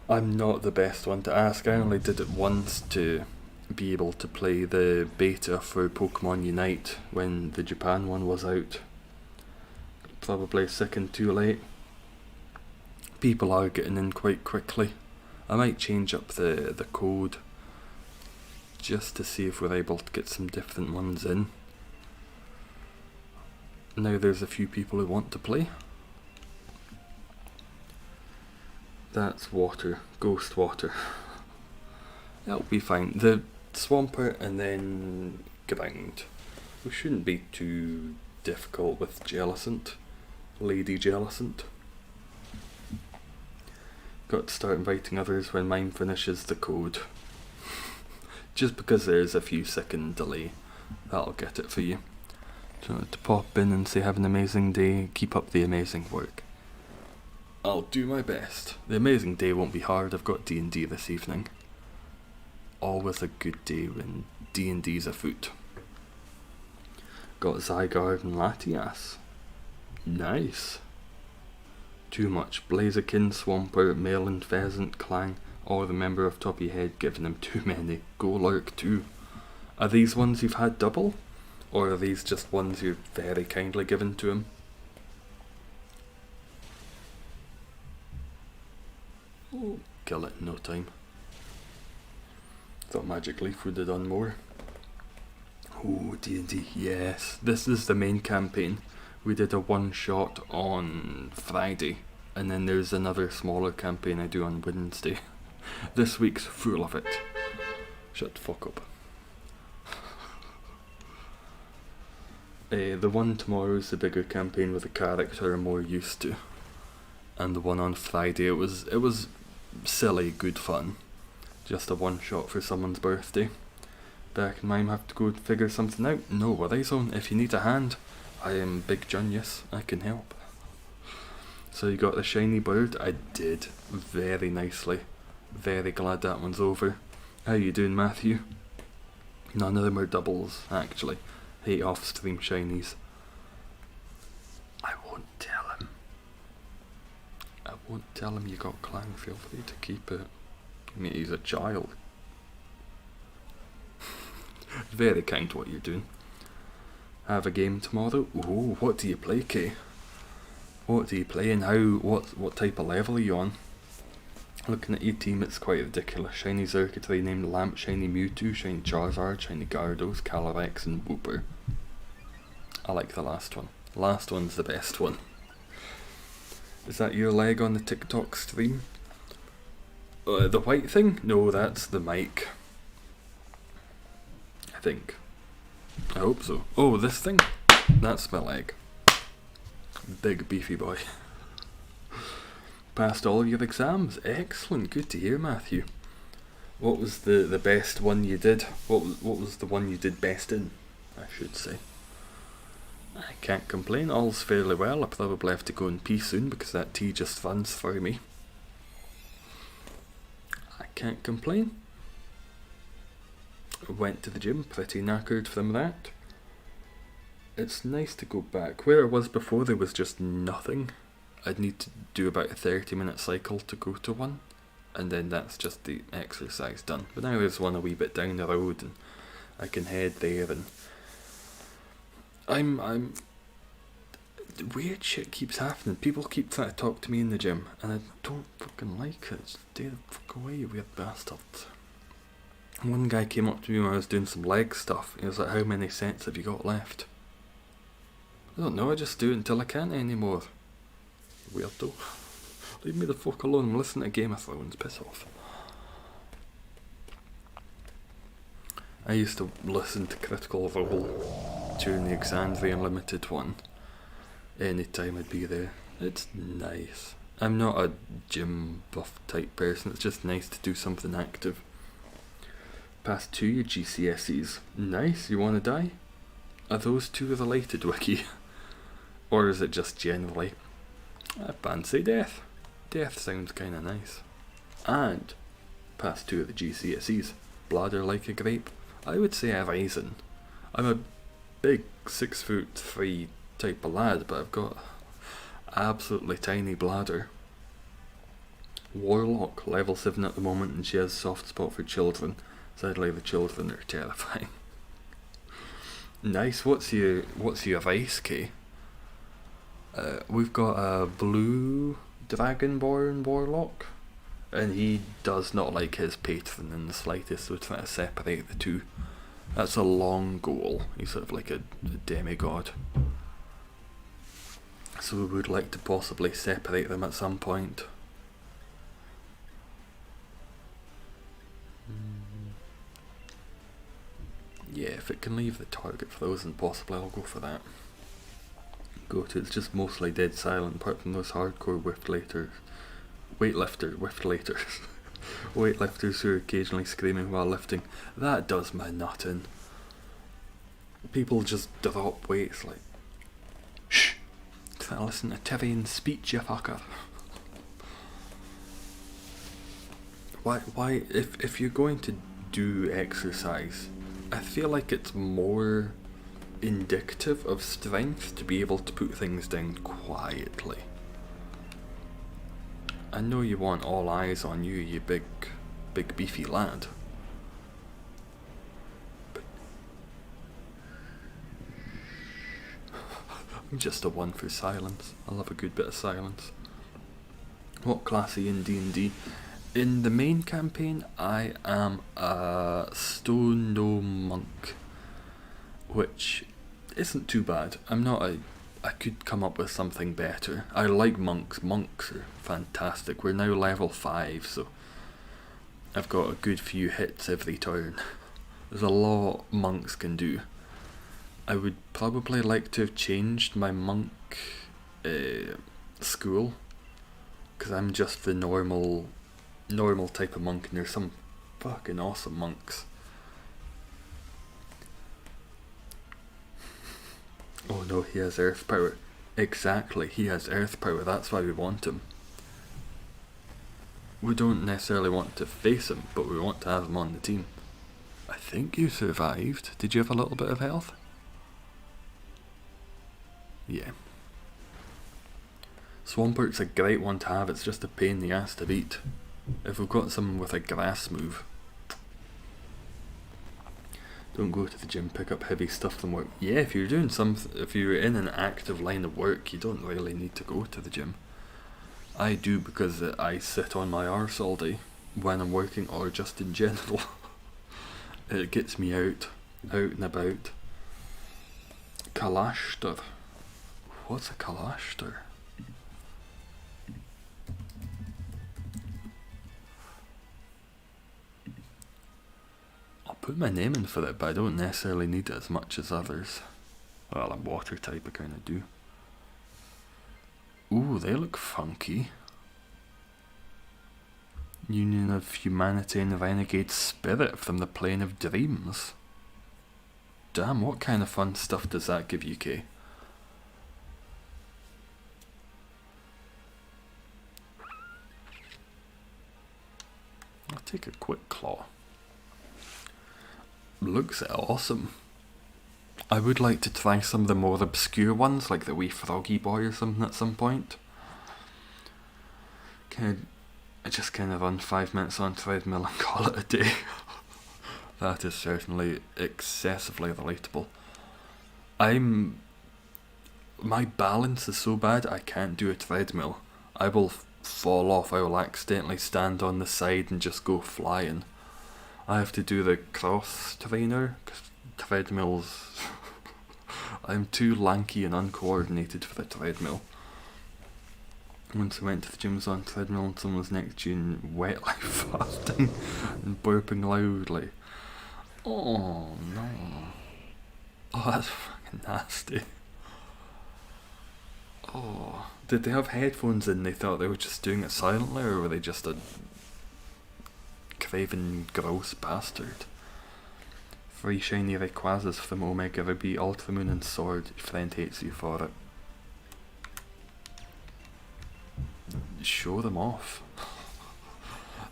I'm not the best one to ask. I only did it once to be able to play the beta for Pokemon Unite when the Japan one was out. Probably a second too late. People are getting in quite quickly. I might change up the code just to see if we're able to get some different ones in. Now there's a few people who want to play. That's water, ghost water. That'll be fine. The Swampert and then ground. We shouldn't be too difficult with Jellicent. Lady Jellicent. Got to start inviting others when mine finishes the code. Just because there's a few second delay. That'll get it for you. So to pop in and say have an amazing day, keep up the amazing work. I'll do my best. The amazing day won't be hard. I've got D&D this evening. Always a good day when D&D's afoot. Got Zygarde and Latias. Nice. Too much. Blaziken, Swampert, Melon, Pheasant, Clang. All remember off top of your head giving them too many. Golurk too. Are these ones you've had double? Or are these just ones you've very kindly given to him? Oh, kill it in no time. Thought Magic Leaf would have done more. Oh, D&D, yes. This is the main campaign. We did a one-shot on Friday, and then there's another smaller campaign I do on Wednesday. This week's full of it. Shut the fuck up. The one tomorrow is the bigger campaign with a character I'm more used to. And the one on Friday, it was silly, good fun. Just a one-shot for someone's birthday. Back in mine, have to go figure something out. No worries on. If you need a hand, I am Big Junius. I can help. So you got the shiny bird? I did. Very nicely. Very glad that one's over. How you doing, Matthew? None of them are doubles, actually. Hate off-stream shinies. I won't tell him. I won't tell him you got Clang. Feel free to keep it. I mean, he's a child. Very kind what you're doing. Have a game tomorrow? Ooh, what do you play, Kay? What do you play and how, what type of level are you on? Looking at your team, it's quite ridiculous. Shiny Xurkitree named Lamp, Shiny Mewtwo, Shiny Charizard, Shiny Gyarados, Calyrex and Wooper. I like the last one. Last one's the best one. Is that your leg on the TikTok stream? The white thing? No, that's the mic. I think. I hope so. Oh, this thing? That's my leg. Big beefy boy. Passed all of your exams. Excellent. Good to hear, Matthew. What was the best one you did? What was the one you did best in, I should say. I can't complain, all's fairly well. I probably have to go and pee soon because that tea just runs through me. I can't complain. Went to the gym, pretty knackered from that. It's nice to go back. Where I was before, there was just nothing. I'd need to do about a 30-minute cycle to go to one, and then that's just the exercise done. But now there's one a wee bit down the road, and I can head there. And I'm weird shit keeps happening. People keep trying to talk to me in the gym, and I don't fucking like it. Stay the fuck away, you weird bastards. One guy came up to me when I was doing some leg stuff. He was like, "How many sets have you got left?" I don't know, I just do it until I can't anymore. Weirdo. Leave me the fuck alone, I'm listening to Game of Thrones, piss off. I used to listen to Critical Role during the Exandria Unlimited one. Anytime I'd be there. It's nice. I'm not a gym buff type person, it's just nice to do something active. Passed 2 your GCSEs. Nice, you wanna die? Are those two related, Wiki? Or is it just generally? I fancy death. Death sounds kinda nice. And passed 2 of the GCSEs. Bladder like a grape. I would say a rising. I'm a big 6'3" type of lad, but I've got absolutely tiny bladder. Warlock, level 7 at the moment, and she has soft spot for children. Sadly, the children are terrifying. Nice. What's your vice, Kay? We've got a blue dragonborn warlock, and he does not like his patron in the slightest, so we're trying to separate the two. That's a long goal. He's sort of like a demigod. So we would like to possibly separate them at some point. Yeah, if it can leave the target frozen, possibly I'll go for that. Go to, it's just mostly dead silent, apart from those hardcore weightlifters who are occasionally screaming while lifting. That does my nut in. People just drop weights like, shh, trying to listen to Tyrian's speech, you fucker. Why, if you're going to do exercise, I feel like it's more indicative of strength to be able to put things down quietly. I know you want all eyes on you, you big beefy lad. But I'm just a one for silence. I love a good bit of silence. What class are you in D&D? In the main campaign, I am a stone gnome monk, which isn't too bad. I could come up with something better. I like monks. Monks are fantastic. We're now level 5, so I've got a good few hits every turn. There's a lot monks can do. I would probably like to have changed my monk school, because I'm just the normal type of monk, and there's some fucking awesome monks. Oh no, he has earth power. Exactly, he has earth power, that's why we want him. We don't necessarily want to face him, but we want to have him on the team. I think you survived. Did you have a little bit of health? Yeah. Swampert's a great one to have, it's just a pain in the ass to beat. If we've got someone with a grass move. Don't go to the gym, pick up heavy stuff from work. Yeah, if you're in an active line of work, you don't really need to go to the gym. I do, because I sit on my arse all day when I'm working, or just in general. It gets me out and about. Kalashter. What's a Kalashter? I'll put my name in for it, but I don't necessarily need it as much as others. Well, I'm water type, I kinda do. Ooh, they look funky. Union of Humanity and Renegade Spirit from the Plane of Dreams. Damn, what kind of fun stuff does that give you, Kay? take a quick claw. Looks awesome. I would like to try some of the more obscure ones, like the wee Froggy Boy or something at some point. I just kind of run 5 minutes on treadmill and call it a day. That is certainly excessively relatable. My balance is so bad I can't do a treadmill. I will fall off. I will accidentally stand on the side and just go flying. I have to do the cross trainer, 'cause treadmills... I'm too lanky and uncoordinated for the treadmill. Once I went to the gym, I was on treadmill and someone was next to you and wet like farting and burping loudly. Oh no. Oh, that's fucking nasty. Oh, did they have headphones in? They thought they were just doing it silently, or were they just a craven, gross bastard? 3 shiny Rayquazas from Omega Ruby, Ultramoon and Sword. Your friend hates you for it. Show them off.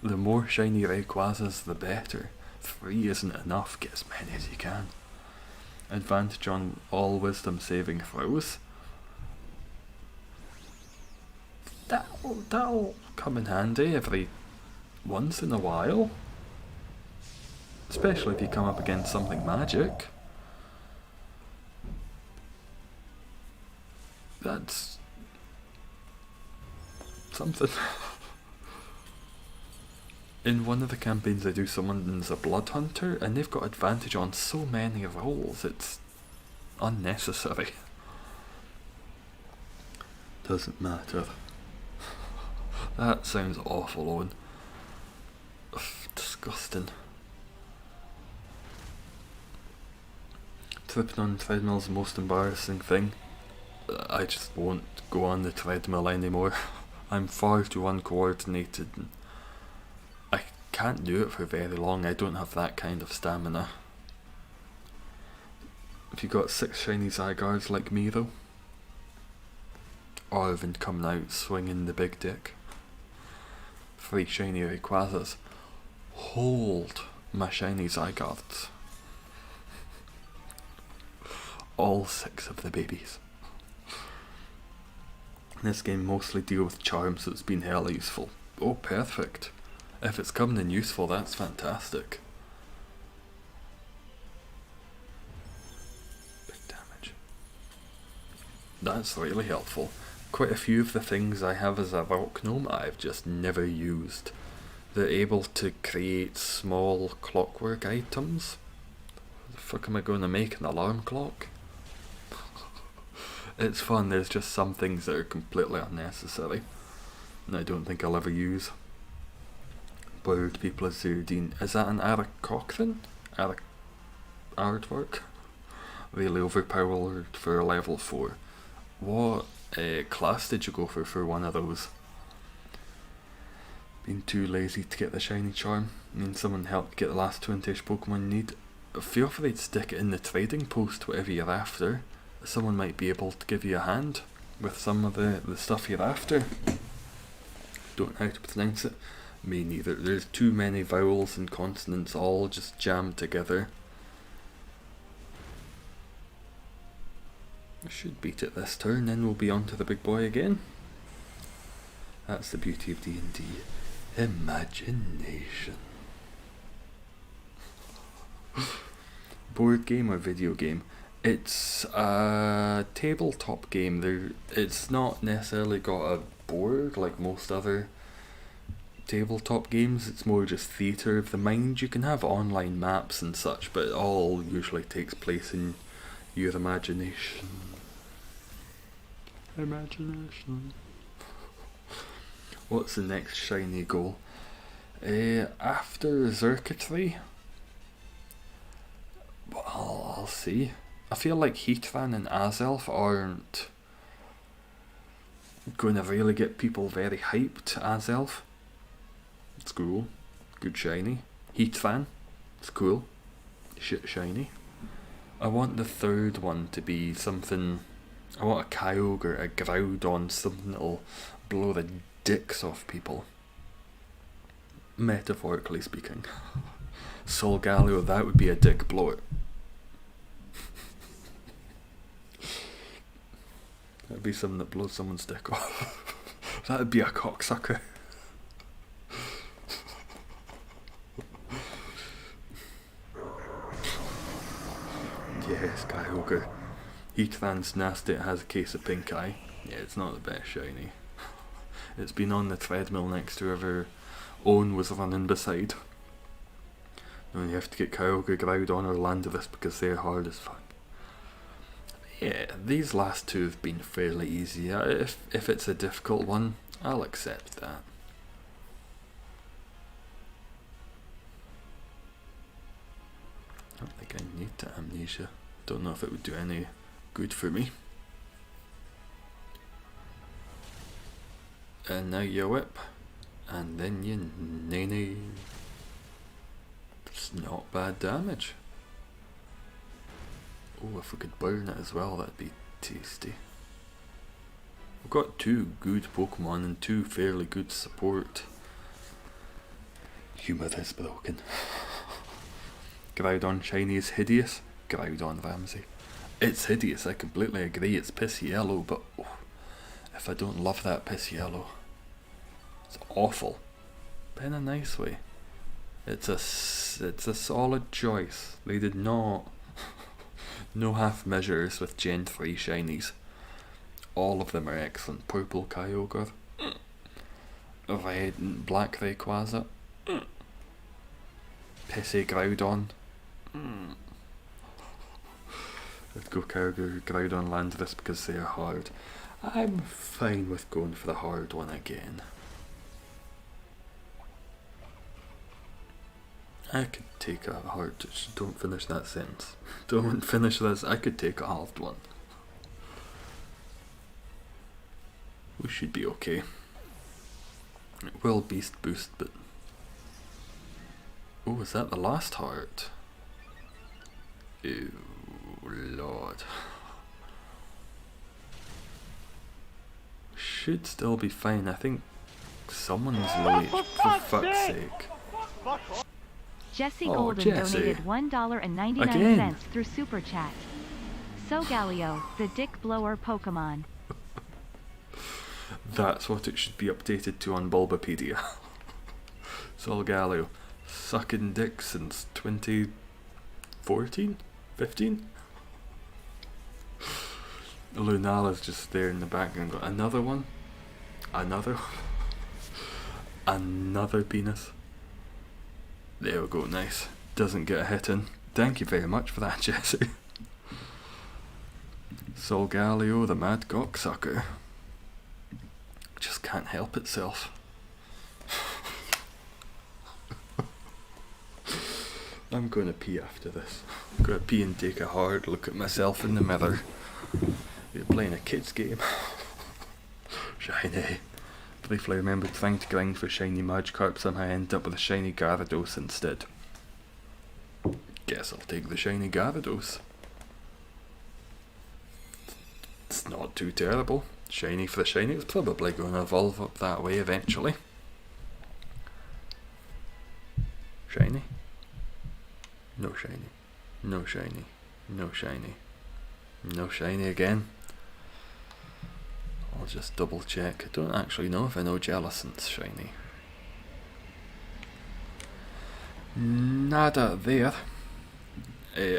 The more shiny Rayquazas, the better. 3 isn't enough, get as many as you can. Advantage on all wisdom saving throws. That'll come in handy every once in a while. Especially if you come up against something magic. That's something. In one of the campaigns I do, someone's a blood hunter and they've got advantage on so many rolls, it's unnecessary. Doesn't matter. That sounds awful, Owen. Ugh, disgusting. Tripping on treadmill's the most embarrassing thing. I just won't go on the treadmill anymore. I'm far too uncoordinated and I can't do it for very long. I don't have that kind of stamina. If you got 6 shiny Zygardes like me though, Arvind coming out swinging the big dick. 3 shiny Rayquazas. Hold my shiny Zygardes. All 6 of the babies. This game mostly deal with charms, so it's been hella useful. Oh, perfect. If it's coming in useful, that's fantastic. Big damage. That's really helpful. Quite a few of the things I have as a rock gnome I've just never used. They're able to create small clockwork items. What the fuck am I going to make, an alarm clock? It's fun, there's just some things that are completely unnecessary and I don't think I'll ever use. Bird people as Zerdine. Is that an Eric Cochran? Eric artwork? Really overpowered for level 4. What class did you go for one of those? Being too lazy to get the shiny charm. I mean, someone helped get the last 20ish Pokemon you need. Feel free to stick it in the trading post, whatever you're after. Someone might be able to give you a hand with some of the stuff you're after. Don't know how to pronounce it. Me neither. There's too many vowels and consonants all just jammed together. I should beat it this turn, then we'll be on to the big boy again. That's the beauty of D&D. Imagination. Board game or video game? It's a tabletop game. It's not necessarily got a board like most other tabletop games. It's more just theatre of the mind. You can have online maps and such, but it all usually takes place in your imagination. Imagination. What's the next shiny goal? After Xurkitree? Well, I'll see. I feel like Heatran and Azelf aren't going to really get people very hyped. Azelf, it's cool. Good shiny. Heatran, it's cool. Shit shiny. I want the third one to be something. I want a Kyogre, a Groudon, something that'll blow the dicks off people. Metaphorically speaking. Solgaleo, that would be a dick blower. That'd be something that blows someone's dick off. That'd be a cocksucker. Yes, Kyogre. Heatran's nasty, it has a case of pink eye. Yeah, it's not the best shiny. It's been on the treadmill next to whoever Owen was running beside. And you have to get Kyogre, Groudon or Landorus because they're hard as fuck. Yeah, these last two have been fairly easy. If it's a difficult one, I'll accept that. I don't think I need to amnesia. Don't know if it would do any good for me. And now you whip, and then you nene. It's not bad damage. Oh, if we could burn it as well, that'd be tasty. We've got two good Pokemon and two fairly good support. Humour is broken. Groudon Shiny is hideous. Groudon Ramsey. It's hideous, I completely agree, it's piss yellow, but oh, if I don't love that piss yellow. It's awful, but in a nice way. It's a solid choice. They did not no half measures with Gen 3 shinies. All of them are excellent. Purple Kyogre, red and black Rayquaza, pissy Groudon. I'd go Kyogre, Groudon, Landorus because they're hard. I'm fine with going for the hard one again. I could take a hard. Don't finish that sentence. Don't finish this. I could take a halved one. We should be okay. It will beast boost, but. Oh, is that the last heart? Ew, Lord. Should still be fine. I think someone's low HP, for fuck's sake. Jesse Golden Jesse. donated $1.99 through Super Chat. Solgaleo, the dick blower Pokemon. That's what it should be updated to on Bulbapedia. Solgaleo, sucking dick since 2014? 15? Lunala's just there in the background going, another one? Another? Another penis? There we go, nice. Doesn't get a hit in. Thank you very much for that, Jesse. Solgaleo, the mad cocksucker. Just can't help itself. I'm gonna pee after this. I'm gonna pee and take a hard look at myself in the mirror. You're playing a kid's game. Shiny. Briefly remembered trying to grind for shiny Magikarp, somehow I ended up with a shiny Gyarados instead. Guess I'll take the shiny Gyarados. It's not too terrible. Shiny for the shiny, it's probably going to evolve up that way eventually. Shiny? No shiny. No shiny. No shiny. No shiny again. I'll just double check. I don't actually know if I know Jellicent's shiny. Nada there.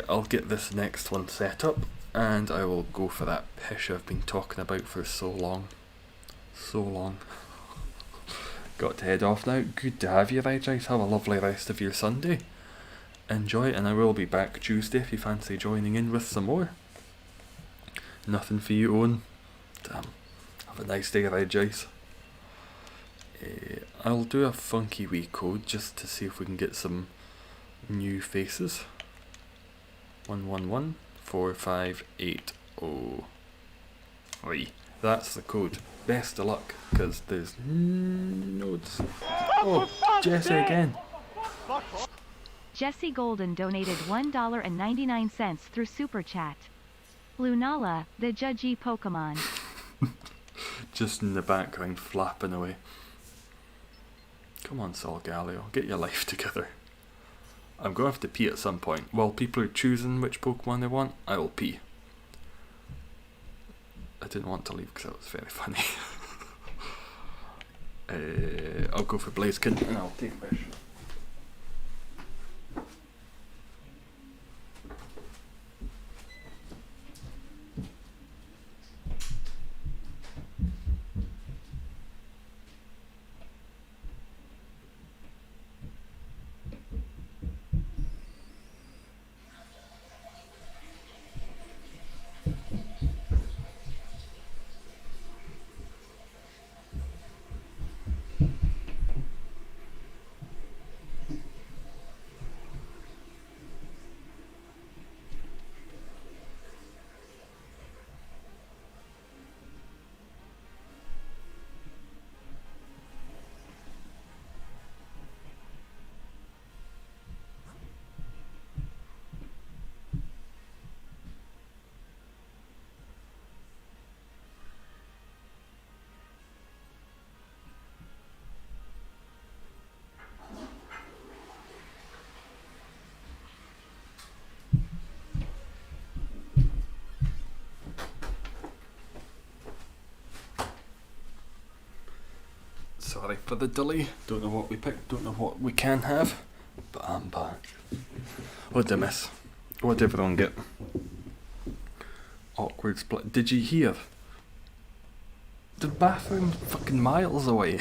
I'll get this next one set up and I will go for that pish I've been talking about for so long. So long. Got to head off now. Good to have you, right? Have a lovely rest of your Sunday. Enjoy, and I will be back Tuesday if you fancy joining in with some more. Nothing for you, Owen. Damn. Have a nice day, right, Jace? I'll do a funky wee code just to see if we can get some new faces. 111458. Oi, that's the code. Best of luck, because there's nodes. Oh, Jesse again. Jesse Golden donated $1.99 through Super Chat. Lunala, the judgy Pokemon. Just in the background flapping away. Come on, Solgaleo, get your life together. I'm going to have to pee at some point. While people are choosing which Pokemon they want, I will pee. I didn't want to leave because that was very funny. I'll go for Blaziken and I'll take Fish. Sorry for the delay. Don't know what we picked, don't know what we can have, but I'm back. What did I miss? What did everyone get? Awkward split. Did you hear? The bathroom fucking miles away.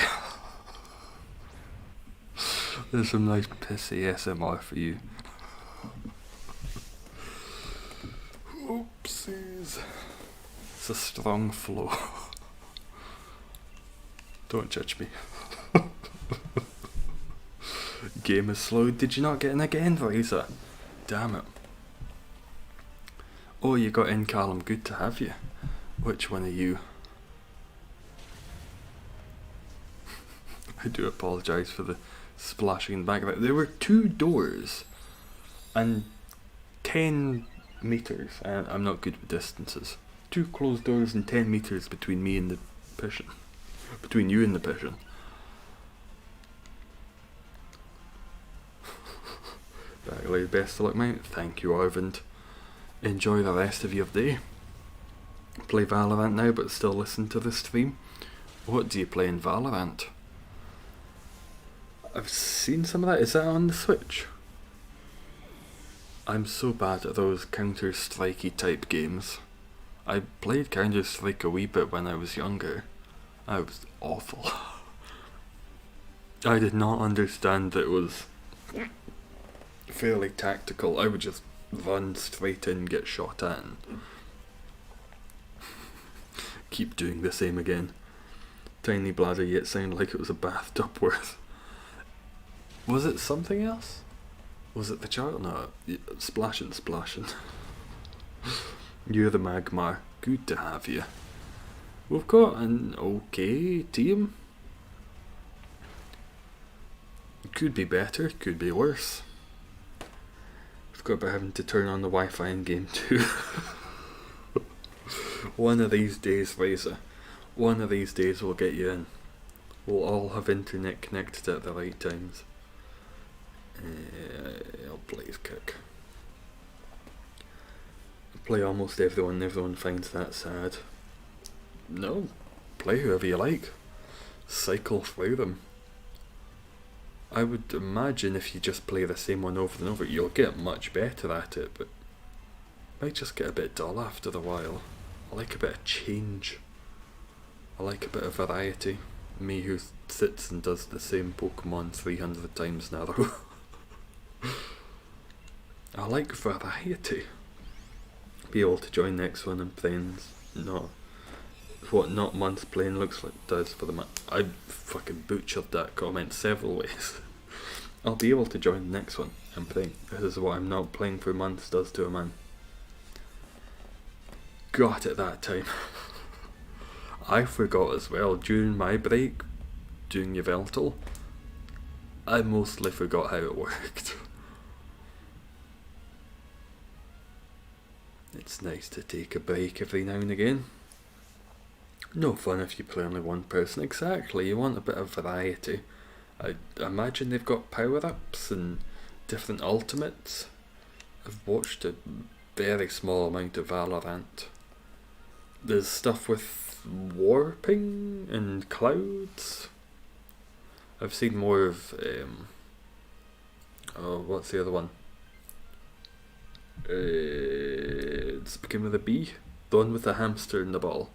There's some nice pissy SMR for you. Oopsies. It's a strong flow. Don't judge me. Game is slow. Did you not get in again, Razor? Damn it. Oh, you got in, Callum. Good to have you. Which one are you? I do apologise for the splashing in the background. There were 2 doors and 10 metres. I'm not good with distances. 2 closed doors and 10 metres between me and the pigeon. Between you and the pigeon. Bagley, best of luck, mate. Thank you, Arvind. Enjoy the rest of your day. Play Valorant now, but still listen to the stream. What do you play in Valorant? I've seen some of that. Is that on the Switch? I'm so bad at those Counter-Strikey type games. I played Counter-Strike a wee bit when I was younger. I was awful. I did not understand that it was fairly tactical. I would just run straight in, get shot at, and keep doing the same again. Tiny bladder, yet sounded like it was a bathtub worth. Was it something else? Was it the child? No, splashing. You're the Magmar. Good to have you. We've got an okay team. Could be better, could be worse. We've got about having to turn on the Wi-Fi in game too. One of these days, Razor. One of these days we'll get you in. We'll all have internet connected at the right times. I'll Blaziken. Play almost everyone finds that sad. No, play whoever you like. Cycle through them. I would imagine if you just play the same one over and over, you'll get much better at it, but might just get a bit dull after a while. I like a bit of change. I like a bit of variety. Me who sits and does the same Pokemon 300 times in a row. I like variety. Be able to join next one and playing not months playing looks like it does for the month. I fucking butchered that comment several ways. I'll be able to join the next one and think this is what I'm not playing for months does to a man. Got it that time. I forgot as well during my break doing Yveltal. I mostly forgot how it worked. It's nice to take a break every now and again. No fun if you play only one person. Exactly, you want a bit of variety. I imagine they've got power-ups and different ultimates. I've watched a very small amount of Valorant. There's stuff with warping and clouds. I've seen more of what's the other one? It's beginning with a B. The one with the hamster and the ball.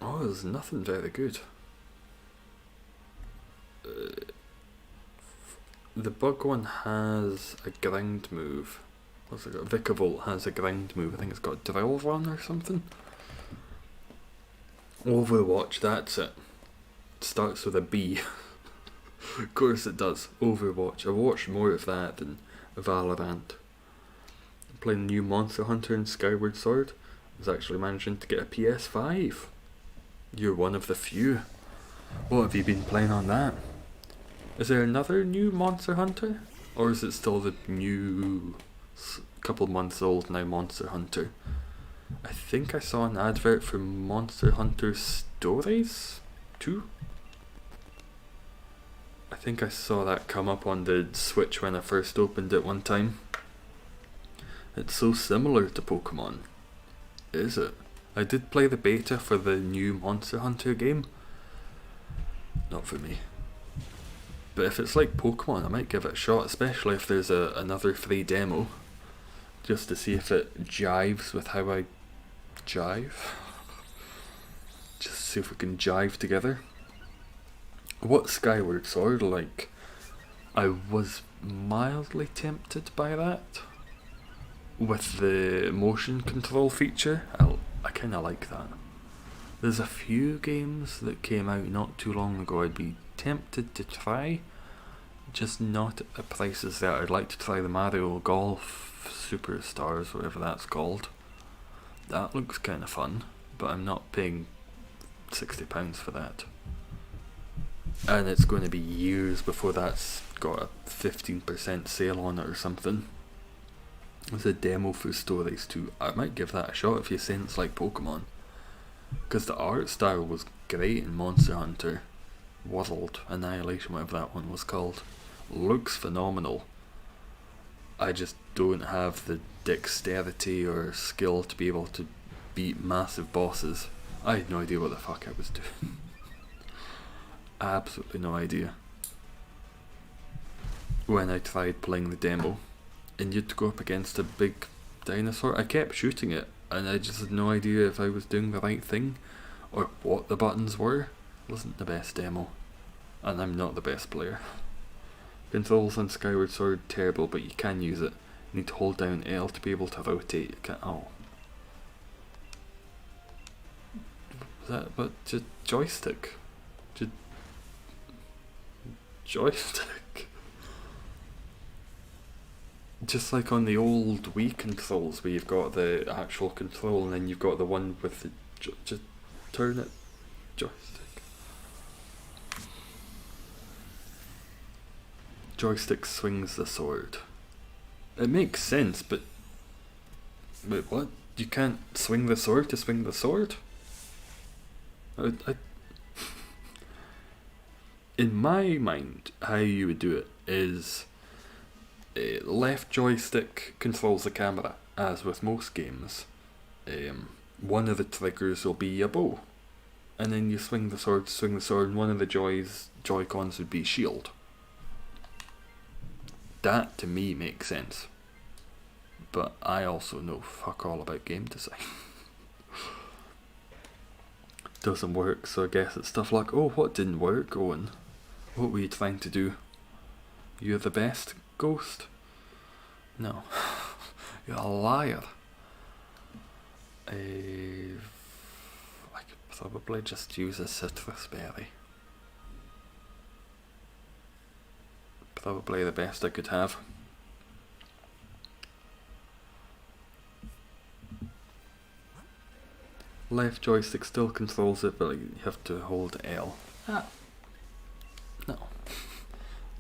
Oh, there's nothing very good. The bug one has a grind move. What's it got? Vikavolt has a grind move. I think it's got Drill Run or something. Overwatch, that's it. Starts with a B. Of course it does. Overwatch. I watched more of that than Valorant. I'm playing new Monster Hunter and Skyward Sword. I was actually managing to get a PS5. You're one of the few. What have you been playing on that? Is there another new Monster Hunter? Or is it still the new, couple months old now Monster Hunter? I think I saw an advert for Monster Hunter Stories 2? I think I saw that come up on the Switch when I first opened it one time. It's so similar to Pokemon. Is it? I did play the beta for the new Monster Hunter game. Not for me. But if it's like Pokemon, I might give it a shot, especially if there's another free demo. Just to see if it jives with how I jive. Just see if we can jive together. What's Skyward Sword like? I was mildly tempted by that. With the motion control feature, I kinda like that. There's a few games that came out not too long ago I'd be tempted to try, just not at prices that I'd like to try the Mario Golf Superstars, whatever that's called. That looks kinda fun, but I'm not paying £60 for that. And it's going to be years before that's got a 15% sale on it or something. There's a demo for Stories 2. I might give that a shot if you're saying it's like Pokemon. Because the art style was great in Monster Hunter World Annihilation, whatever that one was called. Looks phenomenal. I just don't have the dexterity or skill to be able to beat massive bosses. I had no idea what the fuck I was doing. Absolutely no idea. When I tried playing the demo, and you'd go up against a big dinosaur, I kept shooting it, and I just had no idea if I was doing the right thing, or what the buttons were. It wasn't the best demo, and I'm not the best player. Controls on Skyward Sword, terrible, but you can use it. You need to hold down L to be able to rotate. You can't, oh. Was that, but just joystick? Just joystick? Just like on the old Wii controls where you've got the actual control and then you've got the one with the just turn it joystick. Joystick swings the sword. It makes sense, but wait, what? You can't swing the sword to swing the sword? In my mind, how you would do it is left joystick controls the camera, as with most games. One of the triggers will be a bow, and then you swing the sword, and one of the Joy-Cons would be shield. That to me makes sense, but I also know fuck all about game design. Doesn't work, so I guess it's stuff like, oh, what didn't work, Owen? What were you trying to do? You're the best, Ghost? No. You're a liar. I could probably just use a citrus berry. Probably the best I could have. Left joystick still controls it, but you have to hold L. Ah. No.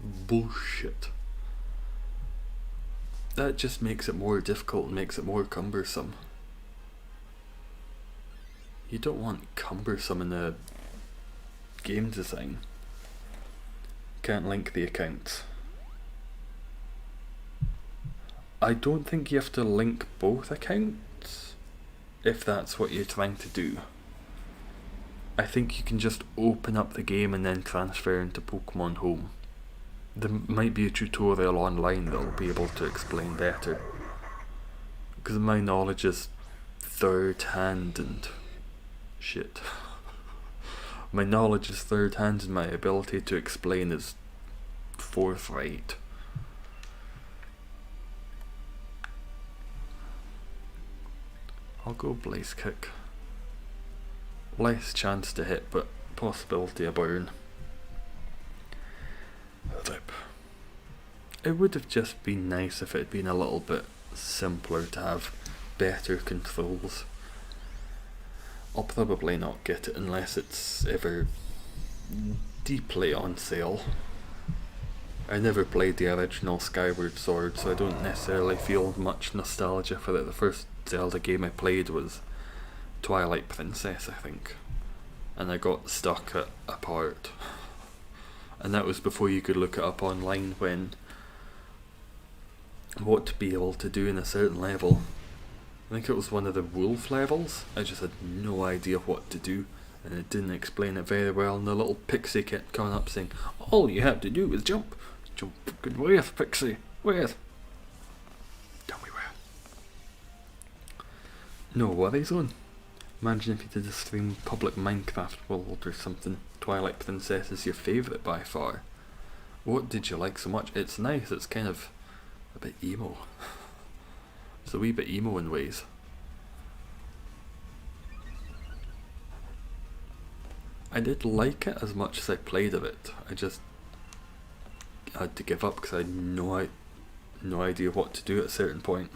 Bullshit. That just makes it more difficult and makes it more cumbersome. You don't want cumbersome in the game design. Can't link the accounts. I don't think you have to link both accounts, if that's what you're trying to do. I think you can just open up the game and then transfer into Pokemon Home. There might be a tutorial online that'll be able to explain better. Because my knowledge is third hand and shit. My knowledge is third hand and my ability to explain is fourth rate. I'll go Blaze Kick. Less chance to hit, but possibility of burn. Rip. It would have just been nice if it had been a little bit simpler to have better controls. I'll probably not get it unless it's ever deeply on sale. I never played the original Skyward Sword, so I don't necessarily feel much nostalgia for it. The first Zelda game I played was Twilight Princess, I think, and I got stuck at a part, and that was before you could look it up online when what to be able to do in a certain level. I think it was one of the wolf levels. I just had no idea what to do, and it didn't explain it very well, and the little pixie kept coming up saying, all you have to do is jump. Jump fucking where, pixie? Where? Tell me where. No worries on. Imagine if you did a stream public Minecraft world or something. Twilight Princess is your favourite by far. What did you like so much? It's nice, it's kind of a bit emo. It's a wee bit emo in ways. I did like it as much as I played of it. I just had to give up because I had no idea what to do at a certain point.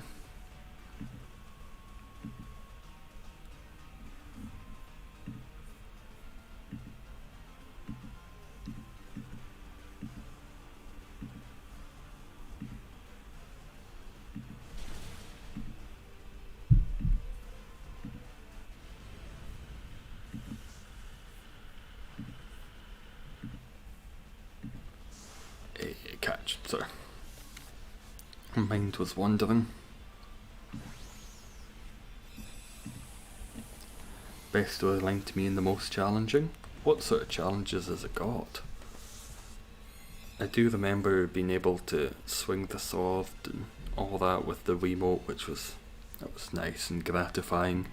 Catch, sorry. Mind was wandering. Best storyline to me and the most challenging? What sort of challenges has it got? I do remember being able to swing the sword and all that with the Wiimote, that was nice and gratifying.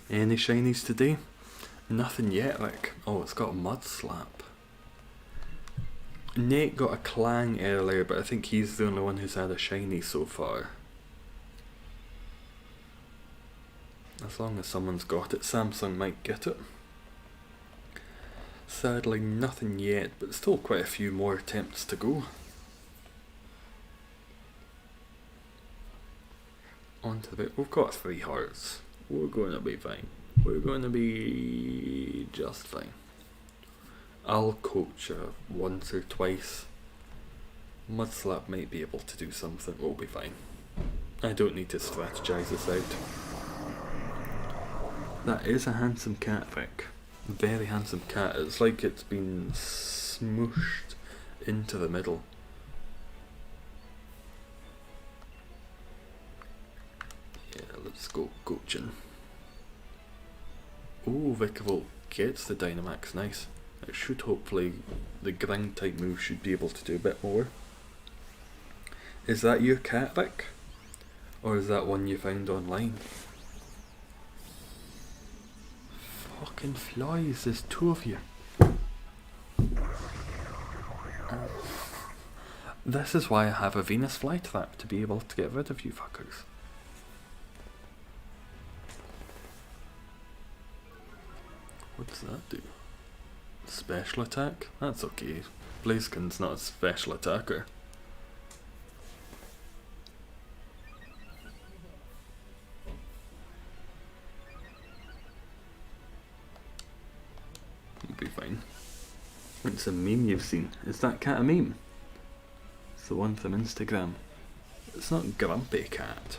Any shinies today? Nothing yet, Rick. Oh, it's got a mud slap. Nate got a clang earlier, but I think he's the only one who's had a shiny so far. As long as someone's got it, Samsung might get it. Sadly, nothing yet, but still quite a few more attempts to go. On to the bit. We've got 3 hearts. We're going to be fine. We're going to be just fine. I'll coach her once or twice. Mudslap might be able to do something. We'll be fine. I don't need to strategize this out. That is a handsome cat, Vic. Very handsome cat. It's like it's been smooshed into the middle. Yeah, let's go coaching. Oh, Vikavolt gets the Dynamax, nice. It should hopefully, the grind type move should be able to do a bit more. Is that your cat, Vic? Or is that one you found online? Fucking flies, there's 2 of you. This is why I have a Venus flytrap, to be able to get rid of you fuckers. What does that do? Special attack? That's okay. Blaziken's not a special attacker. It'll be fine. It's a meme you've seen. Is that cat a meme? It's the one from Instagram. It's not Grumpy Cat.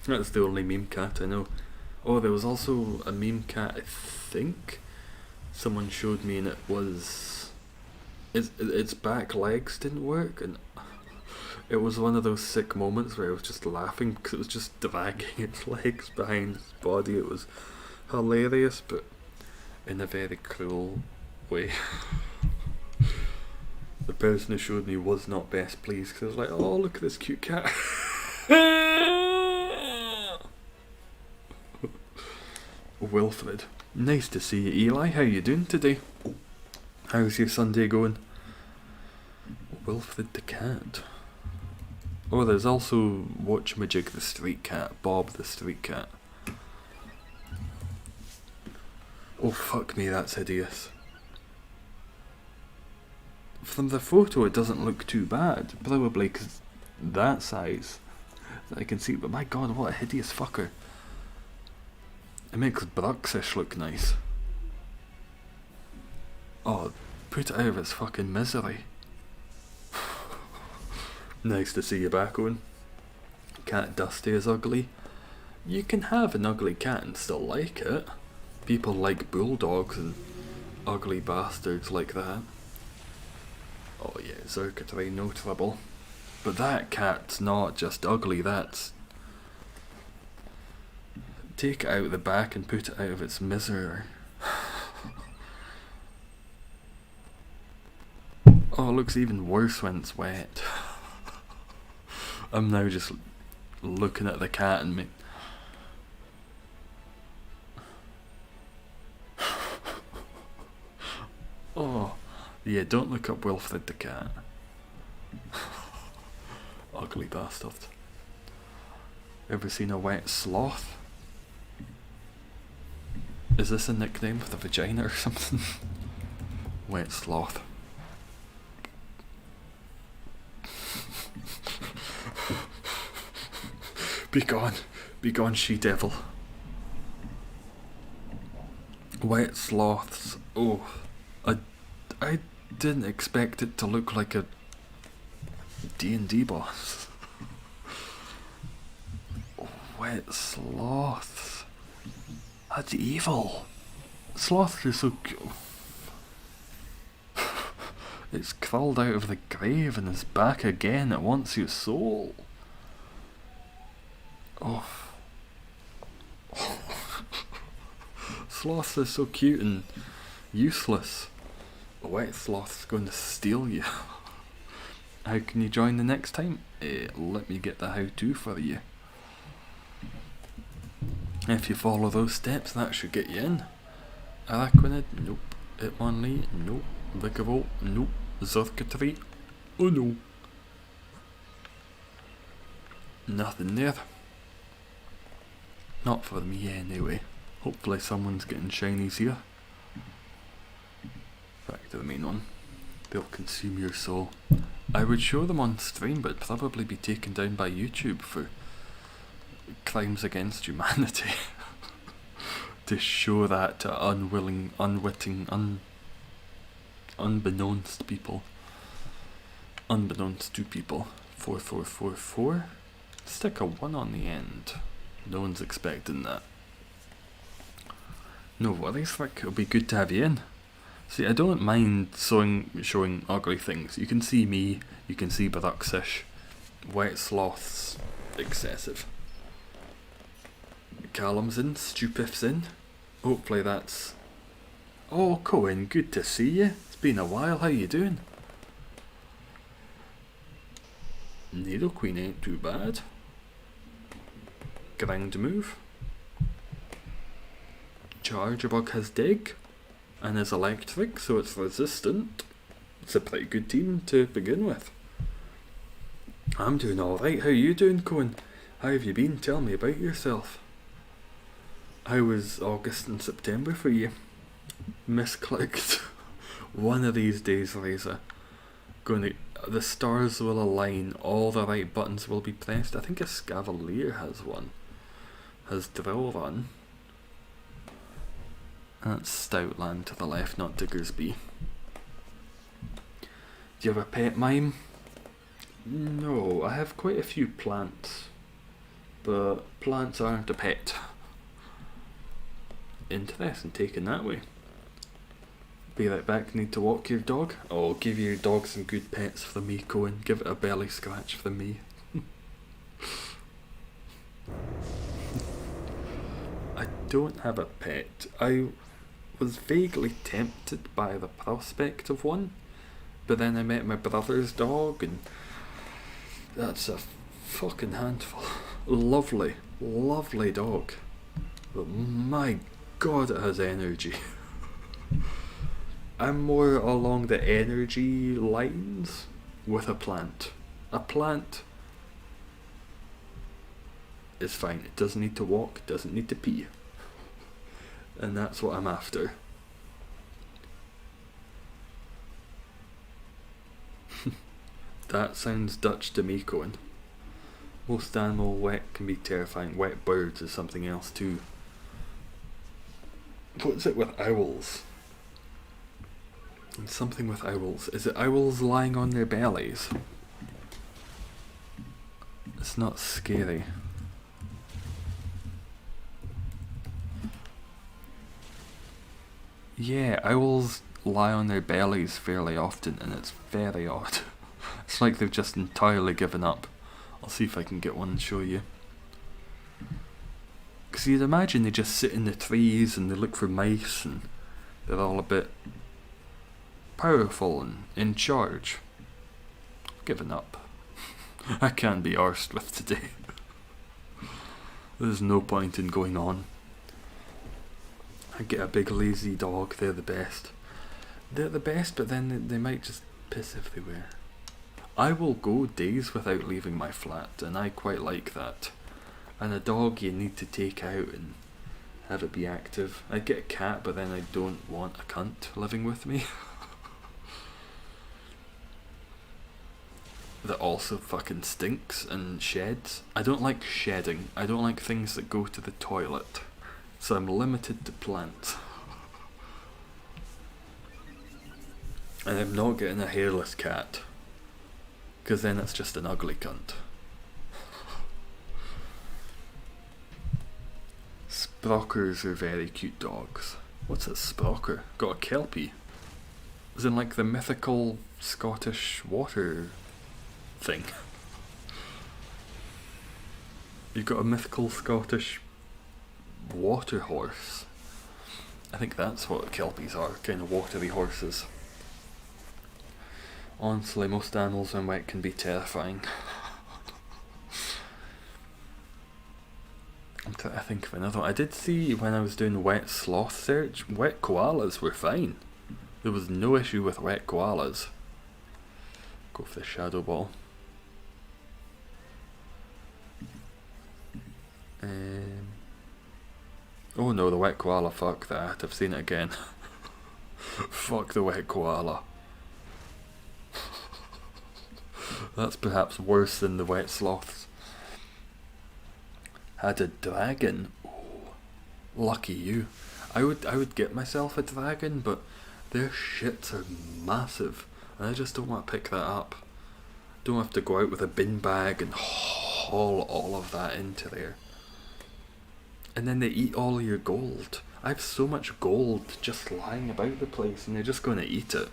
That's the only meme cat I know. Oh, there was also a meme cat, I think someone showed me, and it was its back legs didn't work, and it was one of those sick moments where I was just laughing because it was just dragging its legs behind its body. It was hilarious, but in a very cruel way. The person who showed me was not best pleased because I was like, oh, look at this cute cat. Wilfred. Nice to see you, Eli. How you doing today? How's your Sunday going? Wilfred the cat. Oh, there's also Watchmajig the street cat, Bob the street cat. Oh fuck me, that's hideous. From the photo it doesn't look too bad, probably because that size that I can see, but my god, what a hideous fucker. It makes Bruxish look nice. Oh, put it out of its fucking misery. Nice to see you back, Owen. Cat Dusty is ugly. You can have an ugly cat and still like it. People like bulldogs and ugly bastards like that. Oh yeah, Xurkitree, no trouble. But that cat's not just ugly, that's... Take it out the back and put it out of its misery. Oh, it looks even worse when it's wet. I'm now just looking at the cat and me. Oh, yeah, don't look up Wilfred the cat. Ugly bastard. Ever seen a wet sloth? Is this a nickname for the vagina or something? Wet sloth. Be gone, she-devil. Wet sloths. Oh, I didn't expect it to look like a D&D boss. Wet sloths. That's evil. Sloths are so cute. It's crawled out of the grave and is back again. It wants your soul. Oh. Sloths are so cute and useless. A wet sloth's going to steal you. How can you join the next time? Let me get the how-to for you. If you follow those steps, that should get you in. Araquanid, nope. Hitmonlee, nope. Vicavolt, nope. Xurkitree, oh no. Nothing there. Not for me anyway. Hopefully someone's getting shinies here. Back to the main one. They'll consume your soul. I would show them on stream, but probably be taken down by YouTube for crimes against humanity. To show that to unwilling, unwitting, unbeknownst people. Unbeknownst to people. 4444. Stick a 1 on the end. No one's expecting that. No worries, Rick. It'll be good to have you in. See, I don't mind showing ugly things. You can see me, you can see Bruxish. Wet sloths. Excessive. Callum's in, Stupif's in. Hopefully that's... Oh, Cohen, good to see you. It's been a while, how you doing? Needle Queen ain't too bad. Grind move. Chargebug has dig and is electric, so it's resistant. It's a pretty good team to begin with. I'm doing alright. How you doing, Cohen? How have you been? Tell me about yourself. How was August and September for you? Misclicked. One of these days, Razor. The stars will align, all the right buttons will be pressed. I think a Scavalier has one. Has Drill Run. That's Stoutland to the left, not Diggersby. Do you have a pet mime? No, I have quite a few plants. but plants aren't a pet. Interesting, taken that way. Be right back, need to walk your dog? Oh, give your dog some good pets from me, Cohen. Give it a belly scratch from me. I don't have a pet. I was vaguely tempted by the prospect of one, but then I met my brother's dog, and that's a fucking handful. Lovely, lovely dog. But my god, it has energy. I'm more along the energy lines with a plant. A plant is fine. It doesn't need to walk, doesn't need to pee. And that's what I'm after. That sounds Dutch to me, Cohen. Most animal wet can be terrifying. Wet birds is something else too. What's it with owls? And something with owls. Is it owls lying on their bellies? It's not scary. Yeah, owls lie on their bellies fairly often, and it's very odd. It's like they've just entirely given up. I'll see if I can get one and show you. Because you'd imagine they just sit in the trees and they look for mice, and they're all a bit powerful and in charge. Given up. I can't be arsed with today. There's no point in going on. I get a big lazy dog, they're the best. They're the best, but then they might just piss everywhere. I will go days without leaving my flat, and I quite like that. And a dog you need to take out and have it be active. I'd get a cat, but then I don't want a cunt living with me. That also fucking stinks and sheds. I don't like shedding. I don't like things that go to the toilet. So I'm limited to plants. And I'm not getting a hairless cat, because then it's just an ugly cunt. Sprockers are very cute dogs. What's a sprocker? Got a kelpie. As in like the mythical Scottish water thing. You've got a mythical Scottish water horse. I think that's what kelpies are, kind of watery horses. Honestly, most animals when wet can be terrifying. I'm trying to think of another one. I did see when I was doing wet sloth search, wet koalas were fine. There was no issue with wet koalas. Go for the shadow ball. Oh no, the wet koala, fuck that, I've seen it again. Fuck the wet koala. That's perhaps worse than the wet sloths. Had a dragon. Oh, lucky you. I would get myself a dragon, but their shits are massive, and I just don't want to pick that up. Don't have to go out with a bin bag and haul all of that into there. And then they eat all of your gold. I have so much gold just lying about the place, and they're just going to eat it.